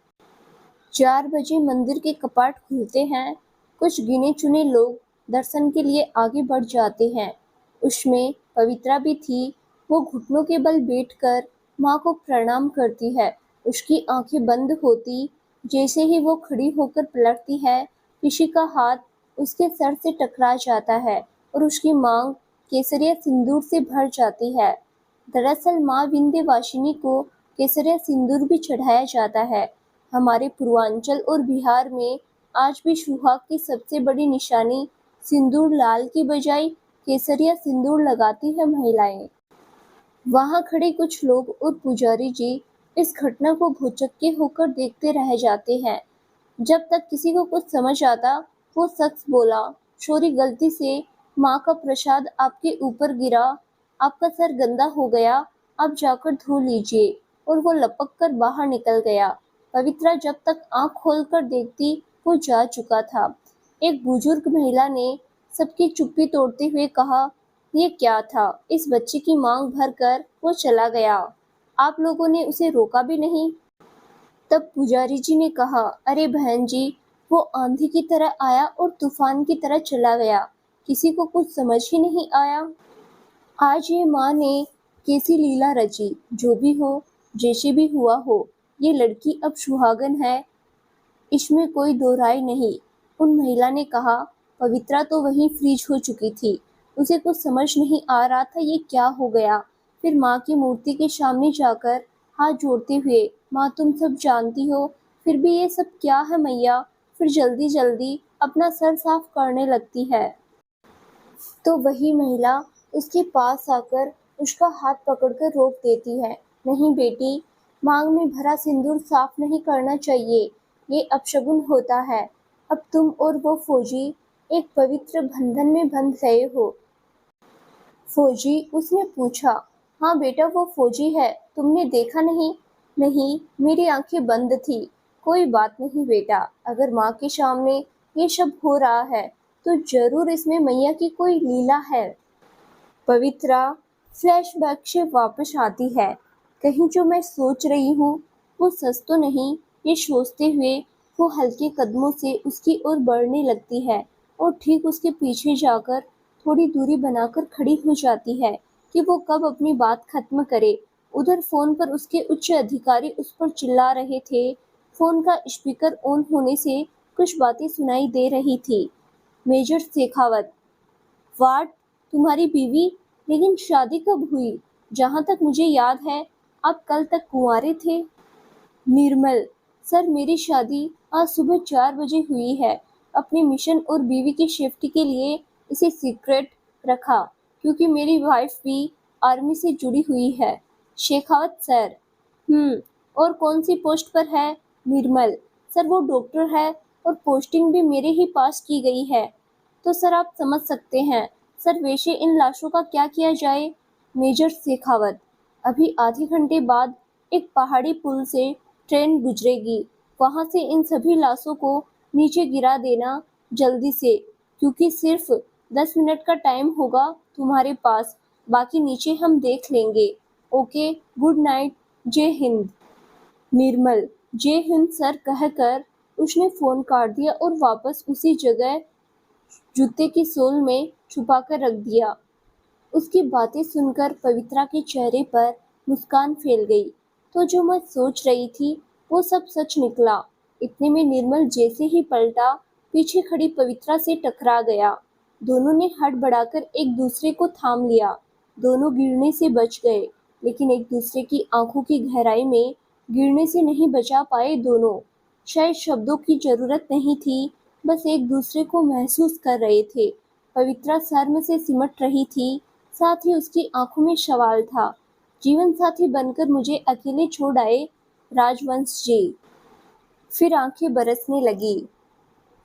4 बजे मंदिर के कपाट खुलते हैं। कुछ गिने चुने लोग दर्शन के लिए आगे बढ़ जाते हैं। उसमें पवित्रा भी थी। वो घुटनों के बल बैठकर माँ को प्रणाम करती है। उसकी आंखें बंद होती जैसे ही वो खड़ी होकर पलटती है, किसी का हाथ उसके सर से टकरा जाता है और उसकी मांग केसरिया सिंदूर से भर जाती है। दरअसल माँ विंध्यवासिनी को केसरिया सिंदूर भी चढ़ाया जाता है। हमारे पूर्वांचल और बिहार में आज भी सुहाग की सबसे बड़ी निशानी सिंदूर लाल की बजाय केसरिया सिंदूर लगाती है महिलाएं। वहां खड़े कुछ लोग और पुजारी जी इस घटना को भौचक्के होकर देखते रह जाते हैं। जब तक किसी को कुछ समझ आता, वो शख्स बोला, "सॉरी, गलती से माँ का प्रसाद आपके ऊपर गिरा, आपका सर गंदा हो गया, आप जाकर धो लीजिए।" और वो लपक कर बाहर निकल गया। पवित्रा जब तक आंख खोलकर देखती, वो जा चुका था। एक बुजुर्ग महिला ने सबकी चुप्पी तोड़ते हुए कहा, "ये क्या था? इस बच्चे की मांग भर कर वो चला गया। आप लोगों ने उसे रोका भी नहीं?" तब पुजारी जी ने कहा, "अरे बहन जी, वो आंधी की तरह आया और तूफान की तरह चला गया, किसी को कुछ समझ ही नहीं आया। आज ये माँ ने कैसी लीला रची। जो भी हो, जैसे भी हुआ हो, ये लड़की अब सुहागन है, इसमें कोई दो राय नहीं।" उन महिला ने कहा। पवित्रा तो वहीं फ्रीज हो चुकी थी। उसे कुछ समझ नहीं आ रहा था ये क्या हो गया। फिर माँ की मूर्ति के सामने जाकर हाथ जोड़ते हुए, "माँ, तुम सब जानती हो, फिर भी ये सब क्या है मैया?" फिर जल्दी जल्दी अपना सर साफ करने लगती है। तो वही महिला उसके पास आकर उसका हाथ पकड़कर रोक देती है। "नहीं बेटी, मांग में भरा सिंदूर साफ नहीं करना चाहिए, ये अपशगुन होता है। अब तुम और वो फौजी एक पवित्र बंधन में बंध गए हो।" फौजी, उसने पूछा। "हाँ बेटा, वो फौजी है, तुमने देखा नहीं?" "नहीं, मेरी आंखें बंद थी।" "कोई बात नहीं बेटा, अगर माँ के सामने ये सब हो रहा है तो जरूर इसमें मैया की कोई लीला है।" पवित्रा फ्लैशबैक से वापस आती है। कहीं जो मैं सोच रही हूँ वो सच तो नहीं, ये सोचते हुए वो हल्के कदमों से उसकी ओर बढ़ने लगती है और ठीक उसके पीछे जाकर थोड़ी दूरी बनाकर खड़ी हो जाती है कि वो कब अपनी बात खत्म करे। उधर फोन पर उसके उच्च अधिकारी उस पर चिल्ला रहे थे। फोन का स्पीकर ऑन होने से कुछ बातें सुनाई दे रही थी। मेजर शेखावत, "वाट, तुम्हारी बीवी? लेकिन शादी कब हुई? जहाँ तक मुझे याद है आप कल तक कुंवारे थे।" निर्मल, "सर, मेरी शादी आज सुबह 4 बजे हुई है। अपने मिशन और बीवी की सेफ्टी के लिए इसे सीक्रेट रखा, क्योंकि मेरी वाइफ भी आर्मी से जुड़ी हुई है।" शेखावत सर, और कौन सी पोस्ट पर है?" निर्मल, "सर, वो डॉक्टर है और पोस्टिंग भी मेरे ही पास की गई है। तो सर आप समझ सकते हैं। सर, वैसे इन लाशों का क्या किया जाए?" मेजर शेखावत, "अभी आधे घंटे बाद एक पहाड़ी पुल से ट्रेन गुजरेगी, वहां से इन सभी लाशों को नीचे गिरा देना जल्दी से, क्योंकि सिर्फ 10 मिनट का टाइम होगा तुम्हारे पास, बाकी नीचे हम देख लेंगे। ओके, गुड नाइट, जय हिंद।" निर्मल, "जय हिंद सर" कहकर उसने फोन काट दिया और वापस उसी जगह जूते की सोल में छुपाकर रख दिया। उसकी बातें सुनकर पवित्रा के चेहरे पर मुस्कान फैल गई। तो जो मैं सोच रही थी वो सब सच निकला। इतने में निर्मल जैसे ही पलटा, पीछे खड़ी पवित्रा से टकरा गया। दोनों ने हड़बड़ाकर एक दूसरे को थाम लिया। दोनों गिरने से बच गए, लेकिन एक दूसरे की आंखों की गहराई में गिरने से नहीं बचा पाए दोनों। शायद शब्दों की जरूरत नहीं थी, बस एक दूसरे को महसूस कर रहे थे। पवित्रा शर्म से सिमट रही थी, साथ ही उसकी आंखों में सवाल था। जीवन साथी बनकर मुझे अकेले छोड़ आए राजवंश जी। फिर आंखें बरसने लगी।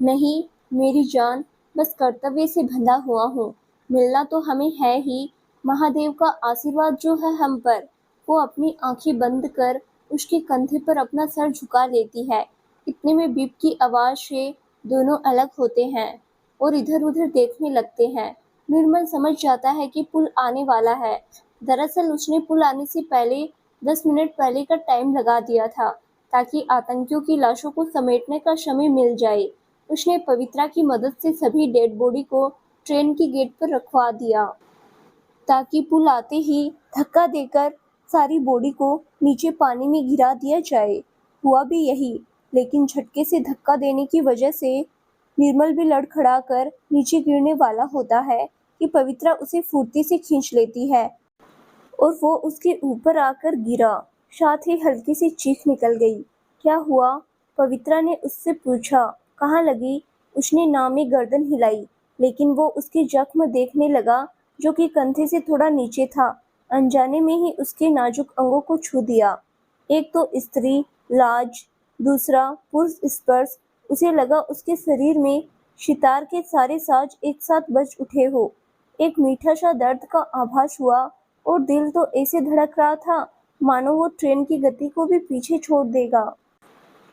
नहीं मेरी जान, बस कर्तव्य से बंधा हुआ हूँ। मिलना तो हमें है ही, महादेव का आशीर्वाद जो है हम पर। वो अपनी आंखें बंद कर उसके कंधे पर अपना सर झुका लेती है। इतने में बीप की आवाज से दोनों अलग होते हैं और इधर उधर देखने लगते हैं। निर्मल समझ जाता है कि पुल आने वाला है। दरअसल उसने पुल आने से पहले 10 मिनट पहले का टाइम लगा दिया था, ताकि आतंकियों की लाशों को समेटने का समय मिल जाए। उसने पवित्रा की मदद से सभी डेड बॉडी को ट्रेन की गेट पर रखवा दिया, ताकि पुल आते ही धक्का देकर सारी बॉडी को नीचे पानी में गिरा दिया जाए। हुआ भी यही, लेकिन झटके से धक्का देने की वजह से निर्मल भी लड़खड़ा कर नीचे गिरने वाला होता है कि पवित्रा उसे फुर्ती से खींच लेती है और वो उसके ऊपर आकर गिरा। साथ ही हल्की सी चीख निकल गई। क्या हुआ? पवित्रा ने उससे पूछा। कहाँ लगी? उसने ना में गर्दन हिलाई, लेकिन वो उसके जख्म देखने लगा जो कि कंधे से थोड़ा नीचे था। अनजाने में ही उसके नाजुक अंगों को छू दिया। एक तो स्त्री लाज, दूसरा पुरुष स्पर्श। उसे लगा उसके शरीर में सितार के सारे साज एक साथ बज उठे हो। एक मीठा सा दर्द का आभास हुआ और दिल तो ऐसे धड़क रहा था मानो वो ट्रेन की गति को भी पीछे छोड़ देगा।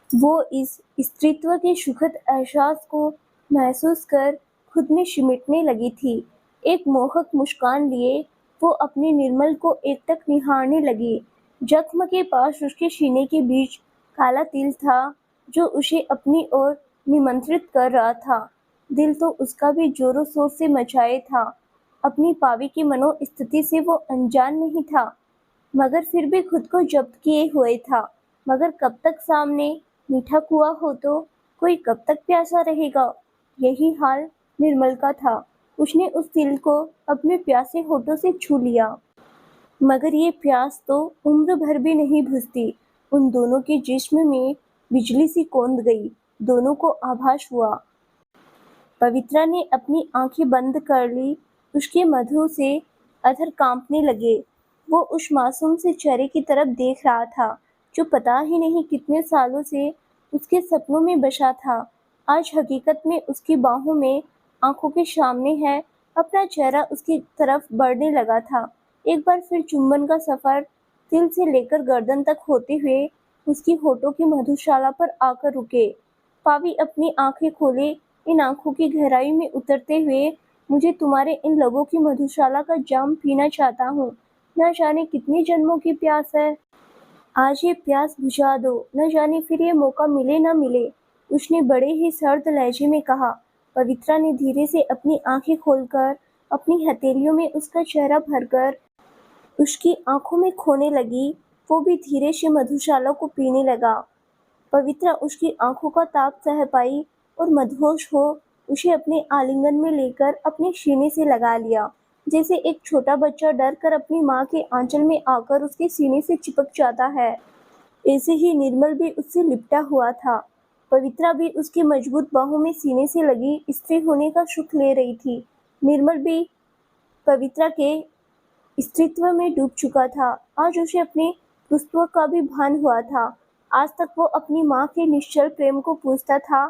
वो इस स्त्रीत्व के सुखद एहसास को महसूस कर खुद में सिमटने लगी थी। एक मोहक मुस्कान लिए वो अपनी निर्मल को एकटक निहारने लगी। जख्म के पास उसके सीने के बीच काला तिल था जो उसे अपनी ओर निमंत्रित कर रहा था। दिल तो उसका भी जोरों शोर से मचाए था। अपनी पावी की मनोस्थिति से वो अनजान नहीं था, मगर फिर भी खुद को जब्त किए हुए था। मगर कब तक सामने मीठा कुआं हो तो कोई कब तक प्यासा रहेगा? यही हाल निर्मल का था। उसने उस दिल को अपने प्यासे होठों से छू लिया, मगर ये प्यास तो उम्र भर भी नहीं बुझती। उन दोनों के जिस्म में बिजली सी कौंध गई। दोनों को आभास हुआ। पवित्रा ने अपनी आंखें बंद कर ली। उसके मधु से अधर कांपने लगे। वो उस मासूम से चेहरे की तरफ देख रहा था जो पता ही नहीं कितने सालों से उसके सपनों में बसा था। आज हकीकत में उसकी बाहों में आंखों के सामने है। अपना चेहरा उसकी तरफ बढ़ने लगा था। एक बार फिर चुंबन का सफर दिल से लेकर गर्दन तक होते हुए उसकी होठों की मधुशाला पर आकर रुके। पावी अपनी आंखें खोले। इन आंखों की गहराई में उतरते हुए मुझे तुम्हारे इन लबों की मधुशाला का जाम पीना चाहता हूँ। न जाने कितने जन्मों की प्यास है। आज ये प्यास बुझा दो, न जाने फिर ये मौका मिले न मिले। उसने बड़े ही सर्द लहजे में कहा। पवित्रा ने धीरे से अपनी आंखें खोलकर अपनी हथेलियों में उसका चेहरा भरकर उसकी आंखों में खोने लगी। वो भी धीरे से मधुशाला को पीने लगा। पवित्रा उसकी आंखों का ताप सह पाई और मदहोश हो उसे अपने आलिंगन में लेकर अपने सीने से लगा लिया, जैसे एक छोटा बच्चा डर कर अपनी माँ के आंचल में आकर उसके सीने से चिपक जाता है। ऐसे ही निर्मल भी उससे लिपटा हुआ था। पवित्रा भी उसकी मजबूत बाहों में सीने से लगी स्त्री होने का सुख ले रही थी। निर्मल भी पवित्रा के स्त्रीत्व में डूब चुका था। आज उसे अपने पुरुषत्व का भी भान हुआ था। आज तक वो अपनी माँ के निश्चल प्रेम को पूजता था।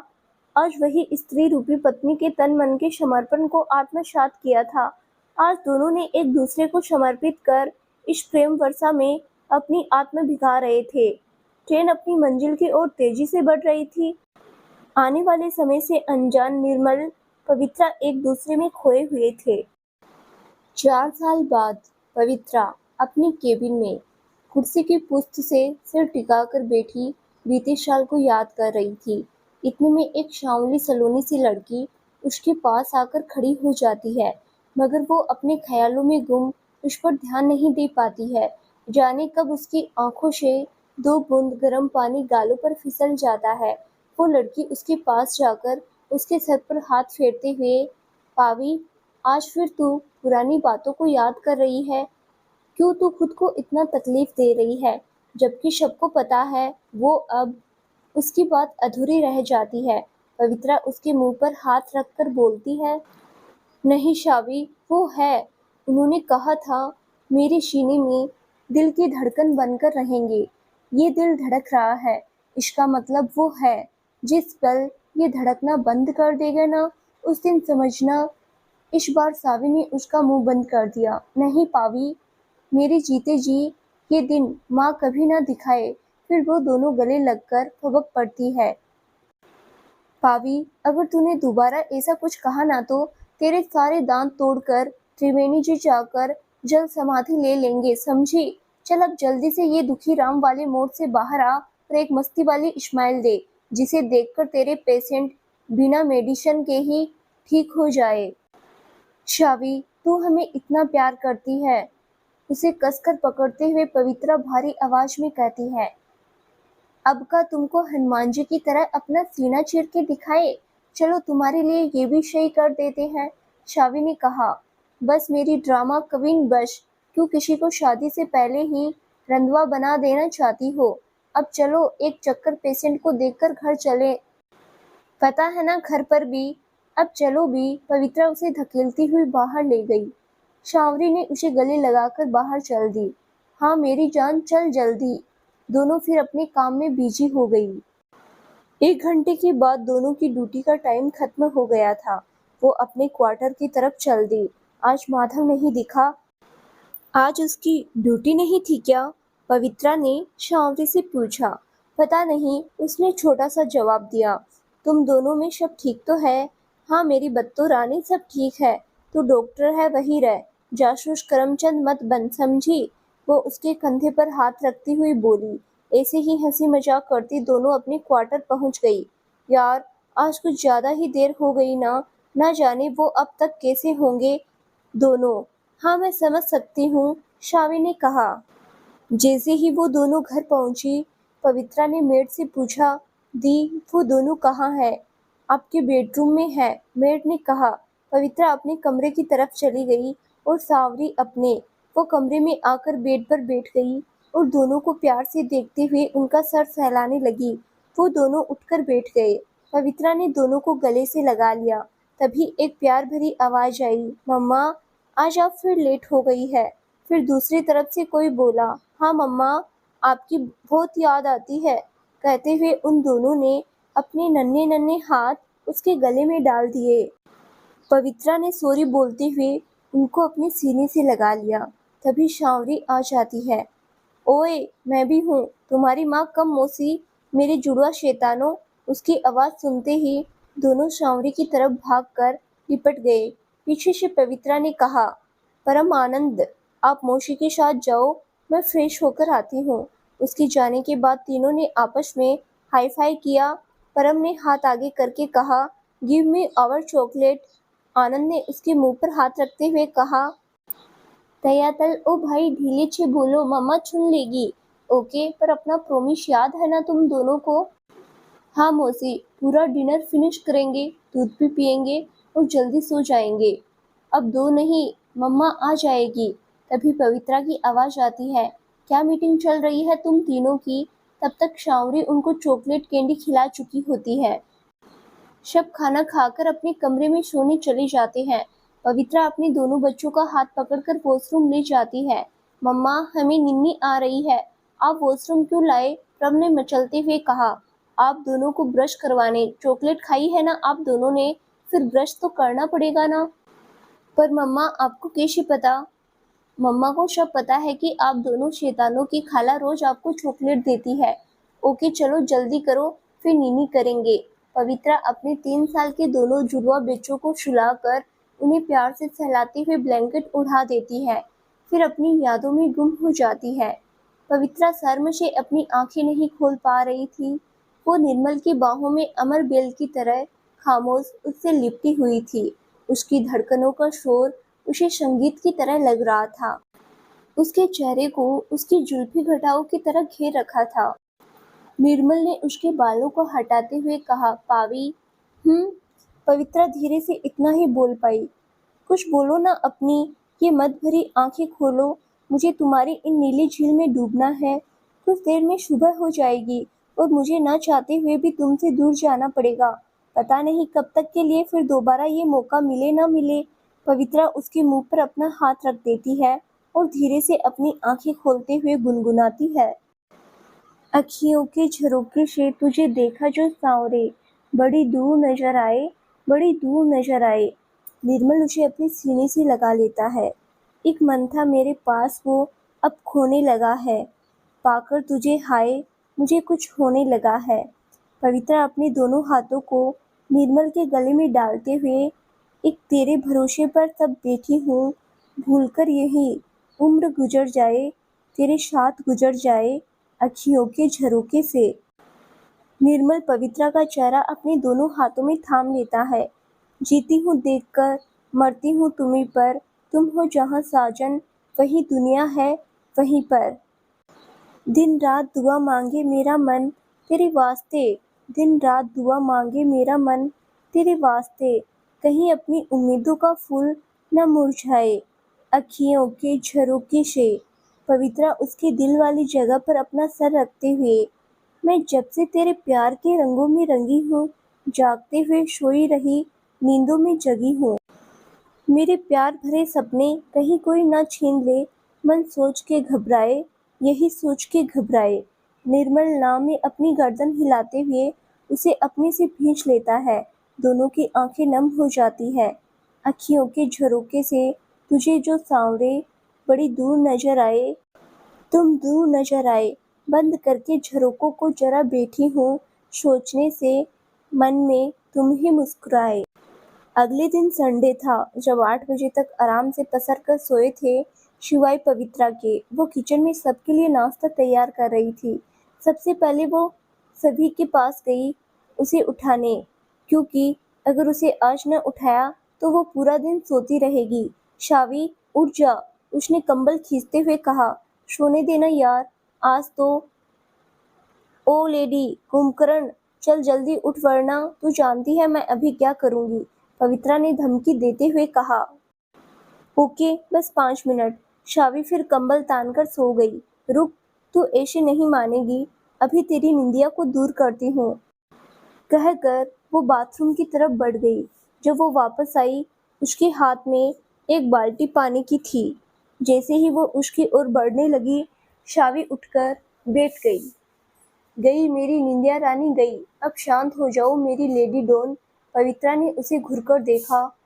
आज वही स्त्री रूपी पत्नी के तन मन के समर्पण को आत्मसात किया था। आज दोनों ने एक दूसरे को समर्पित कर इस प्रेम वर्षा में अपनी आत्म भिगा रहे थे। ट्रेन अपनी मंजिल की ओर तेजी से बढ़ रही थी। आने वाले समय से अनजान निर्मल पवित्रा एक दूसरे में खोए हुए थे। 4 साल बाद पवित्रा अपनी केबिन में कुर्सी की पुष्ट से सिर टिकाकर बैठी बीते साल को याद कर रही थी। इतने में एक सांवली सलोनी सी लड़की उसके पास आकर खड़ी हो जाती है, मगर वो अपने ख्यालों में गुम उस पर ध्यान नहीं दे पाती है। जाने कब उसकी आंखों से 2 बूंद गर्म पानी गालों पर फिसल जाता है। वो लड़की उसके पास जाकर उसके सर पर हाथ फेरते हुए, पावी, आज फिर तू पुरानी बातों को याद कर रही है। क्यों तू खुद को इतना तकलीफ दे रही है? जबकि सबको पता है वो अब उसकी बात अधूरी रह जाती है। पवित्रा उसके मुंह पर हाथ रखकर बोलती है, नहीं शावी, वो है। उन्होंने कहा था मेरे सीने में दिल की धड़कन बनकर रहेंगे। ये दिल धड़क रहा है, इसका मतलब वो है। जिस पल ये धड़कना बंद कर देगा ना, उस दिन समझना। इस बार सावी ने उसका मुंह बंद कर दिया। नहीं पावी, मेरे जीते जी ये दिन माँ कभी ना दिखाए। फिर वो दोनों गले लगकर फबक पड़ती है। पावी, अगर तूने दोबारा ऐसा कुछ कहा ना तो तेरे सारे दांत तोड़कर त्रिवेणी जी जाकर जल समाधि ले लेंगे, समझी? चल अब जल्दी से ये दुखी राम वाले मोड़ से बाहर आ और एक मस्ती वाली इस्माइल दे, जिसे देखकर तेरे पेशेंट बिना मेडिसिन के ही ठीक हो जाए। शावी, तू हमें इतना प्यार करती है। उसे कसकर पकड़ते हुए पवित्रा भारी आवाज में कहती है, अब का तुमको हनुमान जी की तरह अपना सीना चीर के दिखाए। चलो तुम्हारे लिए ये भी सही कर देते हैं। शावी ने कहा, बस मेरी ड्रामा क्वीन बश, क्यों किसी को शादी से पहले ही रंधवा बना देना चाहती हो? अब चलो एक चक्कर पेशेंट को देखकर घर चले, पता है ना घर पर भी। अब चलो भी। पवित्रा उसे धकेलती हुई बाहर ले गई। शावरी ने उसे गले लगाकर बाहर चल दी। हाँ मेरी जान, चल जल्दी। दोनों फिर अपने काम में बिजी हो गई। 1 घंटे के बाद दोनों की ड्यूटी का टाइम खत्म हो गया था। वो अपने क्वार्टर की तरफ चल दी। आज माधव नहीं दिखा। आज उसकी ड्यूटी नहीं थी क्या? पवित्रा ने शावरी से पूछा। पता नहीं, उसने छोटा सा जवाब दिया। तुम दोनों में सब ठीक तो है? हाँ मेरी बत्तो रानी, सब ठीक है। तू डॉक्टर है वही रह, जासूस करमचंद मत बन, समझी? वो उसके कंधे पर हाथ रखती हुई बोली। ऐसे ही हंसी मजाक करती दोनों अपने क्वार्टर पहुंच गई। यार, आज कुछ ज्यादा ही देर हो गई ना जाने वो अब तक कैसे होंगे दोनों। हाँ मैं समझ सकती हूँ, शावी ने कहा। जैसे ही वो दोनों घर पहुंची, पवित्रा ने मेड से पूछा, दी वो दोनों कहाँ है? आपके बेडरूम में है, मेड ने कहा। पवित्रा अपने कमरे की तरफ चली गई और सावरी अपने वो कमरे में आकर बेड पर बैठ गई और दोनों को प्यार से देखते हुए उनका सर सहलाने लगी। वो दोनों उठकर बैठ गए। पवित्रा ने दोनों को गले से लगा लिया। तभी एक प्यार भरी आवाज आई, मम्मा, आज आप फिर लेट हो गई है। फिर दूसरी तरफ से कोई बोला, हाँ मम्मा, आपकी बहुत याद आती है। कहते हुए उन दोनों ने अपने नन्हे नन्हे हाथ उसके गले में डाल दिए। पवित्रा ने सॉरी बोलते हुए उनको अपने सीने से लगा लिया। तभी शावरी आ जाती है। ओए, मैं भी हूँ, तुम्हारी माँ कम मौसी, मेरे जुड़वा शैतानों। उसकी आवाज़ सुनते ही दोनों शावरी की तरफ भागकर लिपट गए। पीछे से पवित्रा ने कहा, परम आनंद, आप मौसी के साथ जाओ, मैं फ्रेश होकर आती हूँ। उसके जाने के बाद तीनों ने आपस में हाई फाई किया। परम ने हाथ आगे करके कहा, गिव मी आवर चॉकलेट। आनंद ने उसके मुंह पर हाथ रखते हुए कहा, दयातल, ओ भाई ढीले से बोलो, मम्मा छुन लेगी। ओके, पर अपना प्रोमिस याद है ना तुम दोनों को? हाँ मौसी, पूरा डिनर फिनिश करेंगे, दूध भी पियेंगे और जल्दी सो जाएंगे। अब दो नहीं, मम्मा आ जाएगी। तभी पवित्रा की आवाज आती है, क्या मीटिंग चल रही है तुम तीनों की? तब तक शावरी उनको चॉकलेट कैंडी खिला चुकी होती है। सब खाना खाकर अपने कमरे में सोने चले जाते हैं। पवित्रा अपने दोनों बच्चों का हाथ पकड़कर वॉशरूम ले जाती है। मम्मा, हमें निन्नी आ रही है, आप वॉशरूम क्यों लाए? प्रभ ने मचलते हुए कहा। आप दोनों को ब्रश करवाने, चॉकलेट खाई है ना आप दोनों ने, फिर ब्रश तो करना पड़ेगा ना। पर मम्मा, आपको कैसे पता? मम्मा को सब पता है कि आप दोनों शैतानों की खाला रोज आपको चॉकलेट देती है। ओके चलो जल्दी करो, फिर नीनी करेंगे। पवित्रा अपने 3 साल के दोनों जुड़वा बच्चों को सुलाकर उन्हें प्यार से सहलाते हुए ब्लैंकेट उड़ा देती है। फिर अपनी यादों में गुम हो जाती है। पवित्रा शर्म से अपनी आंखें नहीं खोल पा रही थी। वो निर्मल की बाहों में अमर बेल की तरह खामोश उससे लिपटी हुई थी। उसकी धड़कनों का शोर उसे संगीत की तरह लग रहा था। उसके चेहरे को उसकी जुल्फी घटाओं की तरह घेर रखा था। निर्मल ने उसके बालों को हटाते हुए कहा, पावी। पवित्रा धीरे से इतना ही बोल पाई। कुछ बोलो ना अपनी, ये मत भरी आंखें खोलो, मुझे तुम्हारी इन नीली झील में डूबना है। कुछ देर में सुबह हो जाएगी और मुझे न चाहते हुए भी तुमसे दूर जाना पड़ेगा। पता नहीं कब तक के लिए फिर दोबारा ये मौका मिले न मिले। पवित्रा उसके मुंह पर अपना हाथ रख देती है और धीरे से अपनी आंखें खोलते हुए गुनगुनाती है। अखियों के झरोखे से तुझे देखा जो सांवरे, बड़ी दूर नजर आए, बड़ी दूर नजर आए। निर्मल उसे अपने सीने से लगा लेता है। एक मन था मेरे पास वो अब खोने लगा है, पाकर तुझे हाय मुझे कुछ होने लगा है। पवित्रा अपने दोनों हाथों को निर्मल के गले में डालते हुए, एक तेरे भरोसे पर सब बैठी हूँ, भूलकर यही उम्र गुजर जाए, तेरे साथ गुजर जाए अखियों के झरोखे से। निर्मल पवित्रा का चेहरा अपने दोनों हाथों में थाम लेता है। जीती हूँ देखकर, मरती हूँ तुम्हीं पर, तुम हो जहाँ साजन, वही दुनिया है वहीं पर। दिन रात दुआ मांगे मेरा मन तेरे वास्ते, दिन रात दुआ मांगे मेरा मन तेरे वास्ते, कहीं अपनी उम्मीदों का फूल न मुरझाए अखियों के झरोखे से। पवित्रा उसके दिल वाली जगह पर अपना सर रखते हुए, मैं जब से तेरे प्यार के रंगों में रंगी हूँ, जागते हुए सोई रही, नींदों में जगी हूँ। मेरे प्यार भरे सपने कहीं कोई न छीन ले, मन सोच के घबराए, यही सोच के घबराए। निर्मल नाव में अपनी गर्दन हिलाते हुए उसे अपने से खींच लेता है। दोनों की आंखें नम हो जाती है। अखियों के झरोखे से तुझे जो सांवरे, बड़ी दूर नजर आए, तुम दूर नजर आए। बंद करके झरोकों को जरा बैठी हूँ, सोचने से मन में तुम ही मुस्कुराए। अगले दिन संडे था। जब 8 बजे तक आराम से पसर कर सोए थे, शिवाय पवित्रा के, वो किचन में सबके लिए नाश्ता तैयार कर रही थी। सबसे पहले वो सभी के पास गई उसे उठाने, क्योंकि अगर उसे आज न उठाया तो वो पूरा दिन सोती रहेगी। शावी उठ जा, उसने कंबल खींचते हुए कहा। सोने देना यार, आज तो। ओ लेडी कुंभकर्ण, चल जल्दी उठ वरना तू जानती है मैं अभी क्या करूंगी, पवित्रा ने धमकी देते हुए कहा। ओके, बस 5 मिनट। शावी फिर कंबल तानकर सो गई। रुक, तू ऐसे नहीं मानेगी, अभी तेरी निंदिया को दूर करती हूँ, कहकर वो बाथरूम की तरफ बढ़ गई। जब वो वापस आई, उसके हाथ में एक बाल्टी पानी की थी। जैसे ही वो उसकी ओर बढ़ने लगी, शावी उठकर बैठ गई। गई मेरी निंदिया रानी गई, अब शांत हो जाओ मेरी लेडी डॉन। पवित्रा ने उसे घुरकर देखा।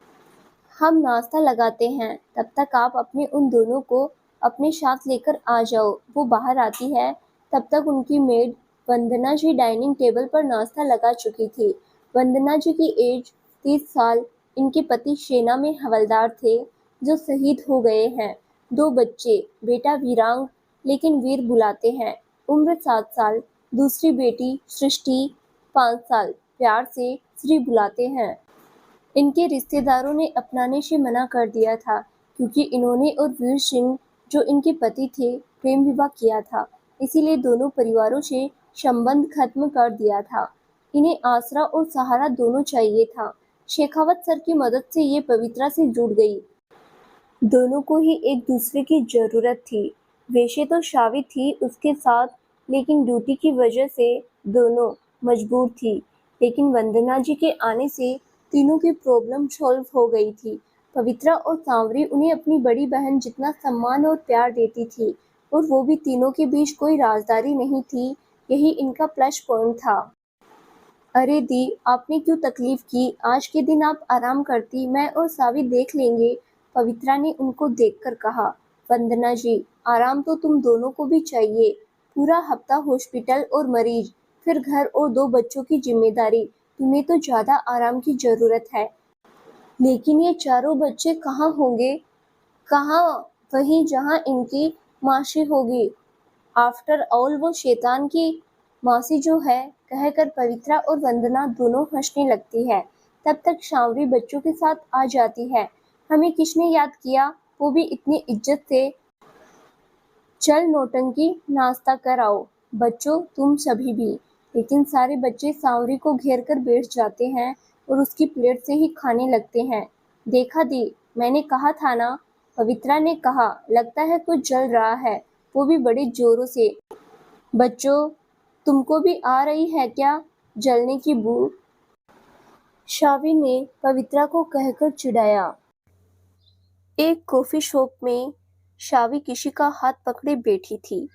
हम नाश्ता लगाते हैं, तब तक आप अपने उन दोनों को अपने साथ लेकर आ जाओ। वो बाहर आती है, तब तक उनकी मेड वंदना जी डाइनिंग टेबल पर नाश्ता लगा चुकी थी। वंदना जी की एज 30 साल। इनके पति सेना में हवलदार थे, जो शहीद हो गए हैं। 2 बच्चे, बेटा वीरांग, लेकिन वीर बुलाते हैं, उम्र 7 साल। दूसरी बेटी सृष्टि, 5 साल, प्यार से श्री बुलाते हैं। इनके रिश्तेदारों ने अपनाने से मना कर दिया था, क्योंकि इन्होंने और वीर सिंह, जो इनके पति थे, प्रेम विवाह किया था। इसीलिए दोनों परिवारों से संबंध खत्म कर दिया था। इन्हें आसरा और सहारा दोनों चाहिए था। शेखावत सर की मदद से ये पवित्रा से जुड़ गई। दोनों को ही एक दूसरे की जरूरत थी। वैसे तो शावी थी उसके साथ, लेकिन ड्यूटी की वजह से दोनों मजबूर थी। लेकिन वंदना जी के आने से तीनों की प्रॉब्लम सॉल्व हो गई थी। पवित्रा और सांवरी उन्हें अपनी बड़ी बहन जितना सम्मान और प्यार देती थी, और वो भी तीनों के बीच कोई राजदारी नहीं थी। यही इनका प्लस पॉइंट था। अरे दी, आपने क्यों तकलीफ की, आज के दिन आप आराम करती, मैं और सावी देख लेंगे, पवित्रा ने उनको देखकर कहा। वंदना जी, आराम तो तुम दोनों को भी चाहिए। पूरा हफ्ता हॉस्पिटल और मरीज, फिर घर और 2 बच्चों की जिम्मेदारी, तुम्हें तो ज्यादा आराम की जरूरत है। लेकिन ये चारों बच्चे कहाँ होंगे? कहाँ? वहीं जहाँ इनकी मासी होगी। आफ्टर ऑल वो शैतान की मौसी जो है, कहकर पवित्रा और वंदना दोनों हंसने लगती है। तब तक शावरी बच्चों के साथ आ जाती है। हमें किसने याद किया, वो भी इतनी इज्जत से। चल नौटंकी, नाश्ता कर आओ। बच्चों तुम सभी भी। लेकिन सारे बच्चे सांवरी को घेर कर बैठ जाते हैं और उसकी प्लेट से ही खाने लगते हैं। देखा दी, मैंने कहा था ना, पवित्रा ने कहा। लगता है कुछ जल रहा है, वो भी बड़े जोरों से। बच्चों, तुमको भी आ रही है क्या जलने की बू? शावी ने पवित्रा को कहकर चिढ़ाया। एक कॉफी शॉप में शावी किसी का हाथ पकड़े बैठी थी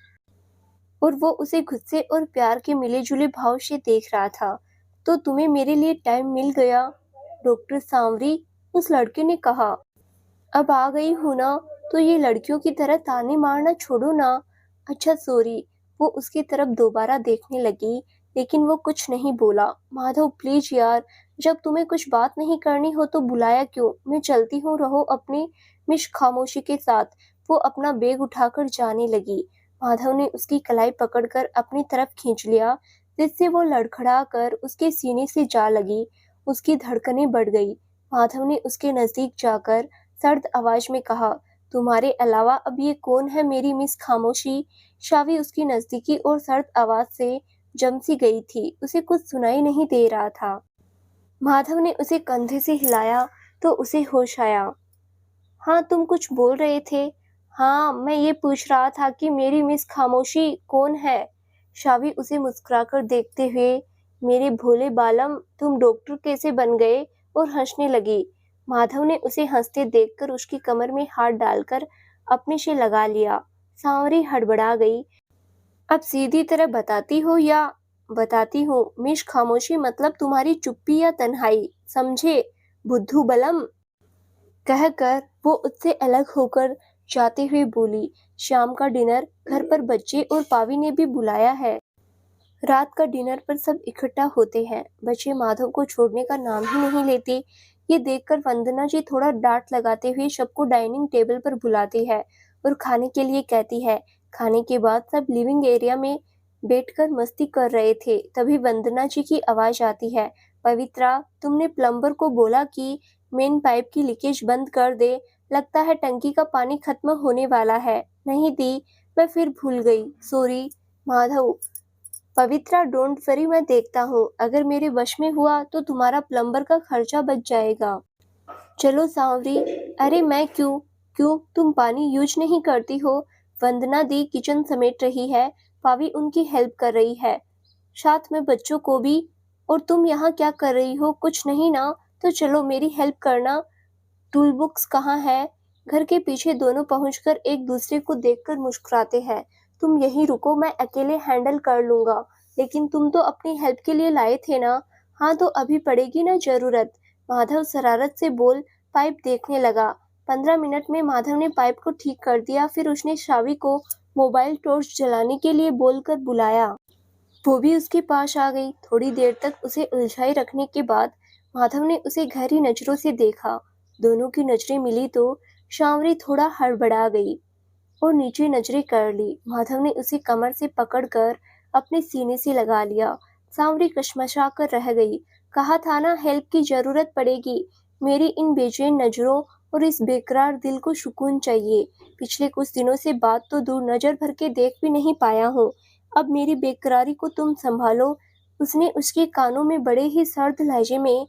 और वो उसे गुस्से और प्यार के मिले-जुले भाव से देख रहा था। तो तुम्हें मेरे लिए टाइम मिल गया, डॉक्टर सांवरी, उस लड़के ने कहा। अब आ गई हूं ना, तो ये लड़कियों की तरह ताने मारना छोड़ो ना। अच्छा सॉरी। वो उसकी तरफ दोबारा देखने लगी, लेकिन वो कुछ नहीं बोला। माधव प्लीज यार, जब तुम्हें कुछ बात नहीं करनी हो तो बुलाया क्यों? मैं चलती हूँ, रहो अपनी मिश खामोशी के साथ। वो अपना बैग उठाकर जाने लगी। माधव ने उसकी कलाई पकड़कर अपनी तरफ खींच लिया, जिससे वो लड़खड़ा कर उसके सीने से जा लगी। उसकी धड़कनें बढ़ गई। माधव ने उसके नजदीक जाकर सर्द आवाज में कहा, तुम्हारे अलावा अब ये कौन है मेरी मिस खामोशी? शावी उसकी नजदीकी और सर्द आवाज से जम सी गई थी। उसे कुछ सुनाई नहीं दे रहा था। माधव ने उसे कंधे से हिलाया तो उसे होश आया। हाँ, तुम कुछ बोल रहे थे। हाँ, मैं ये पूछ रहा था कि मेरी मिस खामोशी कौन है? शावी उसे मुस्कुराकर देखते हुए, मेरे भोले बालम, तुम डॉक्टर कैसे बन गए? और हंसने लगी। माधव ने उसे हंसते देखकर उसकी कमर में हाथ डालकर अपने से लगा लिया। सांवरी हड़बड़ा गई। अब सीधी तरह बताती हो या? बताती हूँ, मिस खामोशी मतलब तुम्हारी चुप्पी या तन्हाई, समझे बुद्धू बलम? कहकर वो उससे अलग होकर जाते हुए बोली, शाम का डिनर घर पर बच्चे और पावी ने भी बुलाया है। रात का डिनर पर सब इकट्ठा होते हैं। बच्चे माधव को छोड़ने का नाम ही नहीं लेते। ये देखकर वंदना जी थोड़ा डांट लगाते हुए सबको डाइनिंग टेबल पर बुलाती है और खाने के लिए कहती है। खाने के बाद सब लिविंग एरिया में बैठकर मस्ती कर रहे थे, तभी वंदना जी की आवाज आती है, पवित्रा, तुमने प्लम्बर को बोला कि मेन पाइप की लीकेज बंद कर दे, लगता है टंकी का पानी खत्म होने वाला है। नहीं दी, मैं फिर भूल गई, sorry. Madhav, Pavitra don't worry, मैं देखता हूँ, अगर मेरे वश में हुआ तो तुम्हारा प्लम्बर का खर्चा बच जाएगा। चलो सांवरी। अरे मैं क्यों? क्यों तुम पानी यूज नहीं करती हो? वंदना दी किचन समेट रही है, पावी उनकी हेल्प कर रही है, साथ में बच्चों को भी। और तुम यहाँ क्या कर रही हो? कुछ नहीं ना? तो चलो मेरी हेल्प करना। टूल बुक्स कहाँ है? घर के पीछे दोनों पहुंचकर एक दूसरे को देखकर मुस्कुराते हैं। तुम यहीं रुको, मैं अकेले हैंडल कर लूंगा। लेकिन तुम तो अपनी हेल्प के लिए लाए थे ना? हाँ, तो अभी पड़ेगी ना जरूरत। माधव शरारत से बोल पाइप देखने लगा। 15 मिनट में माधव ने पाइप को ठीक कर दिया। फिर उसने शावी को मोबाइल टॉर्च जलाने के लिए बोलकर बुलाया। वो भी उसके पास आ गई। थोड़ी देर तक उसे उलझाए रखने के बाद माधव ने उसे गहरी नजरों से देखा। दोनों की नजरें मिली तो शावरी थोड़ा हड़बड़ा गई और नीचे नजरें कर ली। माधव ने उसे कमर से पकड़कर अपने सीने से लगा लिया। सांवरी कशमशा कर रह गई। कहा था ना हेल्प की जरूरत पड़ेगी। मेरी इन बेचैन नजरों और इस बेकरार दिल को सुकून चाहिए। पिछले कुछ दिनों से बात तो दूर, नजर भर के देख भी नहीं पाया हूँ। अब मेरी बेकरारी को तुम संभालो। उसने उसके कानों में बड़े ही सर्द लहजे में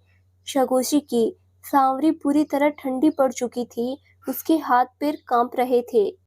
शागोशी की। सांवरी पूरी तरह ठंडी पड़ चुकी थी। उसके हाथ पैर कांप रहे थे।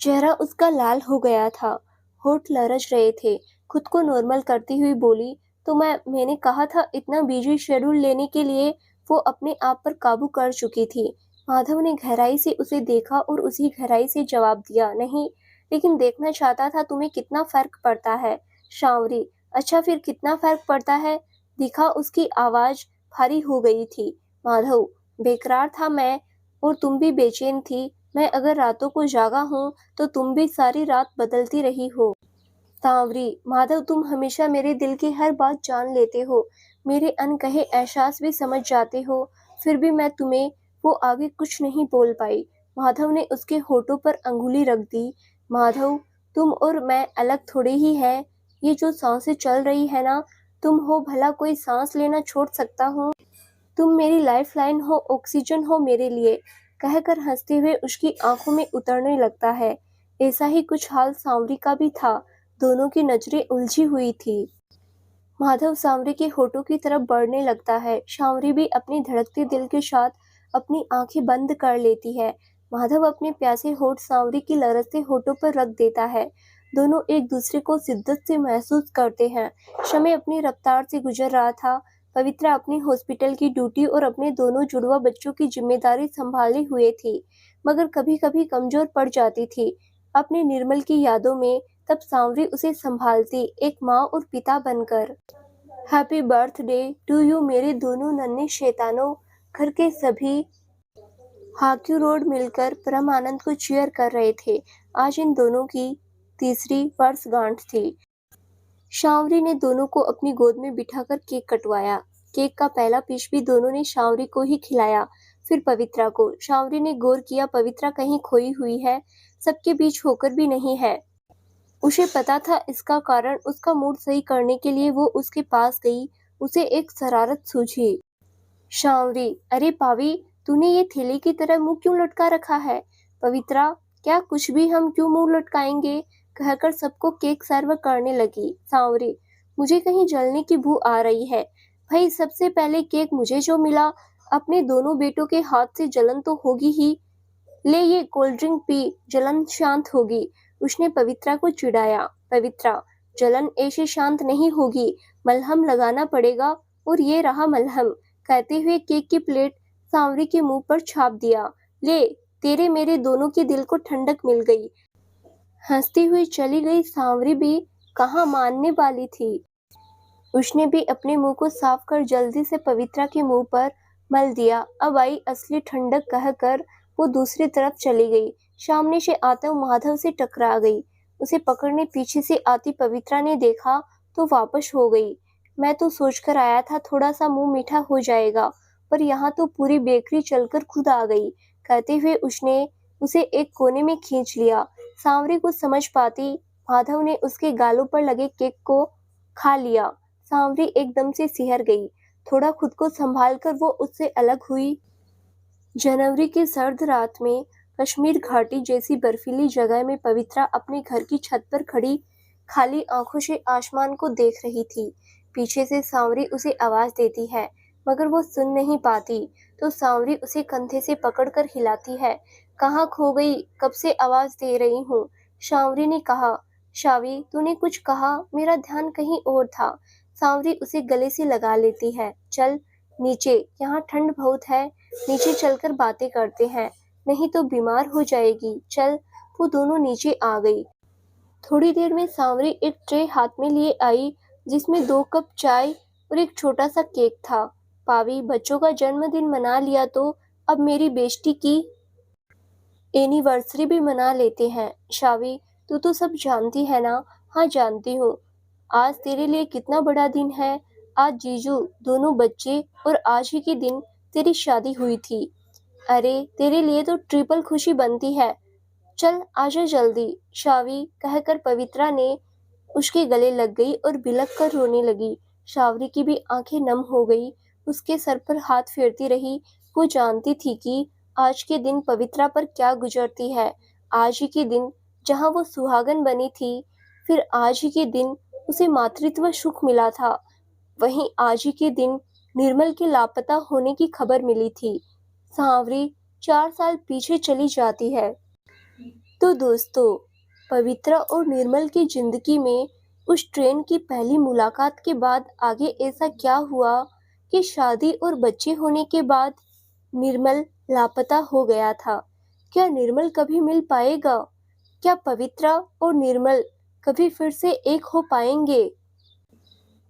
चेहरा उसका लाल हो गया था, होठ लरच रहे थे। खुद को नॉर्मल करती हुई बोली, तो मैंने कहा था, इतना बिजी शेड्यूल लेने के लिए वो अपने आप पर काबू कर चुकी थी। माधव ने गहराई से उसे देखा और उसी गहराई से जवाब दिया, नहीं, लेकिन देखना चाहता था तुम्हें कितना फर्क पड़ता है। शावरी, अच्छा फिर कितना फर्क पड़ता है? दिखा। उसकी आवाज भारी हो गई थी। माधव, बेकरार था मैं, और तुम भी बेचैन थी। मैं अगर रातों को जागा हूँ तो तुम भी सारी रात बदलती रही हो। सांवरी, माधव, तुम हमेशा मेरे दिल की हर बात जान लेते हो, मेरे अनकहे एहसास भी समझ जाते हो, फिर भी मैं तुम्हें वो आगे कुछ नहीं बोल पाई। माधव ने उसके होठों पर अंगुली रख दी। माधव, तुम और मैं अलग थोड़े ही हैं। ये जो सांसें चल रही है ना, तुम हो भला कोई सांस लेना छोड़ सकता हूँ? तुम मेरी लाइफलाइन हो, ऑक्सीजन हो मेरे लिए। कहकर हंसते हुए उसकी आंखों में उतरने लगता है। ऐसा ही कुछ हाल सांवरी का भी था। दोनों की नजरें उलझी हुई थी। माधव सांवरी के होठों की तरफ बढ़ने लगता है। सांवरी भी अपनी धड़कते दिल के साथ अपनी आंखें बंद कर लेती है। माधव अपने प्यासे होठ सांवरी की लरसते होठों पर रख देता है। दोनों एक दूसरे को शिद्दत से महसूस करते हैं। समय अपनी रफ्तार से गुजर रहा था। पवित्रा अपनी हॉस्पिटल की ड्यूटी और अपने दोनों जुड़वा बच्चों की जिम्मेदारी संभाले हुए थी, मगर कभी-कभी कमजोर पड़ जाती थी। अपने निर्मल की यादों में तब सांवरी उसे संभालती, एक माँ और पिता बनकर। हैप्पी बर्थडे टू यू मेरे दोनों नन्हे शैतानों। घर के सभी हाक्यू रोड मिलकर परमानंद को चीयर कर रहे थे। आज इन दोनों की तीसरी वर्षगांठ थी। शावरी ने दोनों को अपनी गोद में बिठाकर केक कटवाया। केक का पहला पीस भी दोनों ने शावरी को ही खिलाया, फिर पवित्रा को। शावरी ने गौर किया, पवित्रा कहीं खोई हुई है, सबके बीच होकर भी नहीं है। उसे पता था इसका कारण। उसका मूड सही करने के लिए वो उसके पास गई। उसे एक शरारत सूझी। शावरी, अरे पावी, तूने ये थैली की तरह मुंह क्यों लटका रखा है? पवित्रा, क्या कुछ भी, हम क्यों मुंह लटकाएंगे? कहकर सबको केक सर्व करने लगी। सांवरी, मुझे कहीं जलने की बू आ रही है। भाई, सबसे पहले केक मुझे जो मिला, अपने दोनों बेटों के हाथ से जलन तो होगी ही। ले ये कोल्ड ड्रिंक पी, जलन शांत होगी। उसने पवित्रा को चिढ़ाया। पवित्रा, जलन ऐसे शांत नहीं होगी, मलहम लगाना पड़ेगा, और ये रहा मलहम। कहते हुए केक की प्लेट सांवरी के मुंह पर छाप दिया। ले, तेरे मेरे दोनों के दिल को ठंडक मिल गई। हंसती हुई चली गई सांवरी भी कहाँ मानने वाली थी। उसने भी अपने मुंह को साफ कर जल्दी से पवित्रा के मुंह पर मल दिया। अब आई असली ठंडक कहकर वो दूसरी तरफ चली गई। सामने से आता माधव से टकरा गई। उसे पकड़ने पीछे से आती पवित्रा ने देखा तो वापस हो गई। मैं तो सोचकर आया था थोड़ा सा मुंह मीठा हो जाएगा, पर यहाँ तो पूरी बेकरी चलकर खुद आ गई। कहते हुए उसने उसे एक कोने में खींच लिया। सांवरी को समझ पाती, माधव ने उसके गालों पर लगे केक को खा लिया। सांवरी एकदम से सिहर गई। थोड़ा खुद को संभालकर वो उससे अलग हुई। जनवरी की सर्द रात में कश्मीर घाटी जैसी बर्फीली जगह में पवित्रा अपने घर की छत पर खड़ी खाली आंखों से आसमान को देख रही थी। पीछे से सांवरी उसे आवाज देती है, मगर वो सुन नहीं पाती। तो सांवरी उसे कंधे से पकड़कर हिलाती है। कहाँ खो गई? कब से आवाज दे रही हूँ। सांवरी ने कहा। शावी, तूने कुछ कहा? मेरा ध्यान कहीं और था। सांवरी उसे गले से लगा लेती है। चल नीचे, यहाँ ठंड बहुत है। नीचे चलकर बातें करते हैं, नहीं तो बीमार हो जाएगी। चल। वो दोनों नीचे आ गई। थोड़ी देर में सांवरी एक ट्रे हाथ में लिए आई, जिसमें 2 कप चाय और एक छोटा सा केक था। पावी, बच्चों का जन्मदिन मना लिया तो अब मेरी बेटी की एनिवर्सरी भी मना लेते हैं। शावी, तू तो सब जानती है ना? हाँ, जानती हूँ। आज तेरे लिए कितना बड़ा दिन है। आज जीजू, दोनों बच्चे और आज ही के दिन तेरी शादी हुई थी। अरे, तेरे लिए तो ट्रिपल खुशी बनती है। चल आजा जल्दी। शावी, कहकर पवित्रा ने उसके गले लग गई और बिलख कर रोने लगी। शावरी की भी आंखें नम हो गई। उसके सर पर हाथ फेरती रही। वो जानती थी कि आज के दिन पवित्रा पर क्या गुजरती है। आज ही के दिन जहाँ वो सुहागन बनी थी, फिर आज ही के दिन उसे मातृत्व सुख मिला था, वहीं आज ही के दिन निर्मल के लापता होने की खबर मिली थी। सांवरी 4 साल पीछे चली जाती है। तो दोस्तों, पवित्रा और निर्मल की जिंदगी में उस ट्रेन की पहली मुलाकात के बाद आगे ऐसा क्या हुआ कि शादी और बच्चे होने के बाद निर्मल लापता हो गया था। क्या निर्मल कभी मिल पाएगा? क्या पवित्रा और निर्मल कभी फिर से एक हो पाएंगे?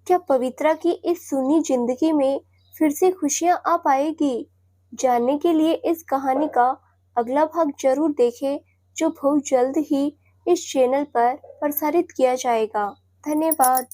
क्या पवित्रा की इस सुनी जिंदगी में फिर से खुशियां आ पाएगी? जानने के लिए इस कहानी का अगला भाग जरूर देखें, जो बहुत जल्द ही इस चैनल पर प्रसारित किया जाएगा। धन्यवाद।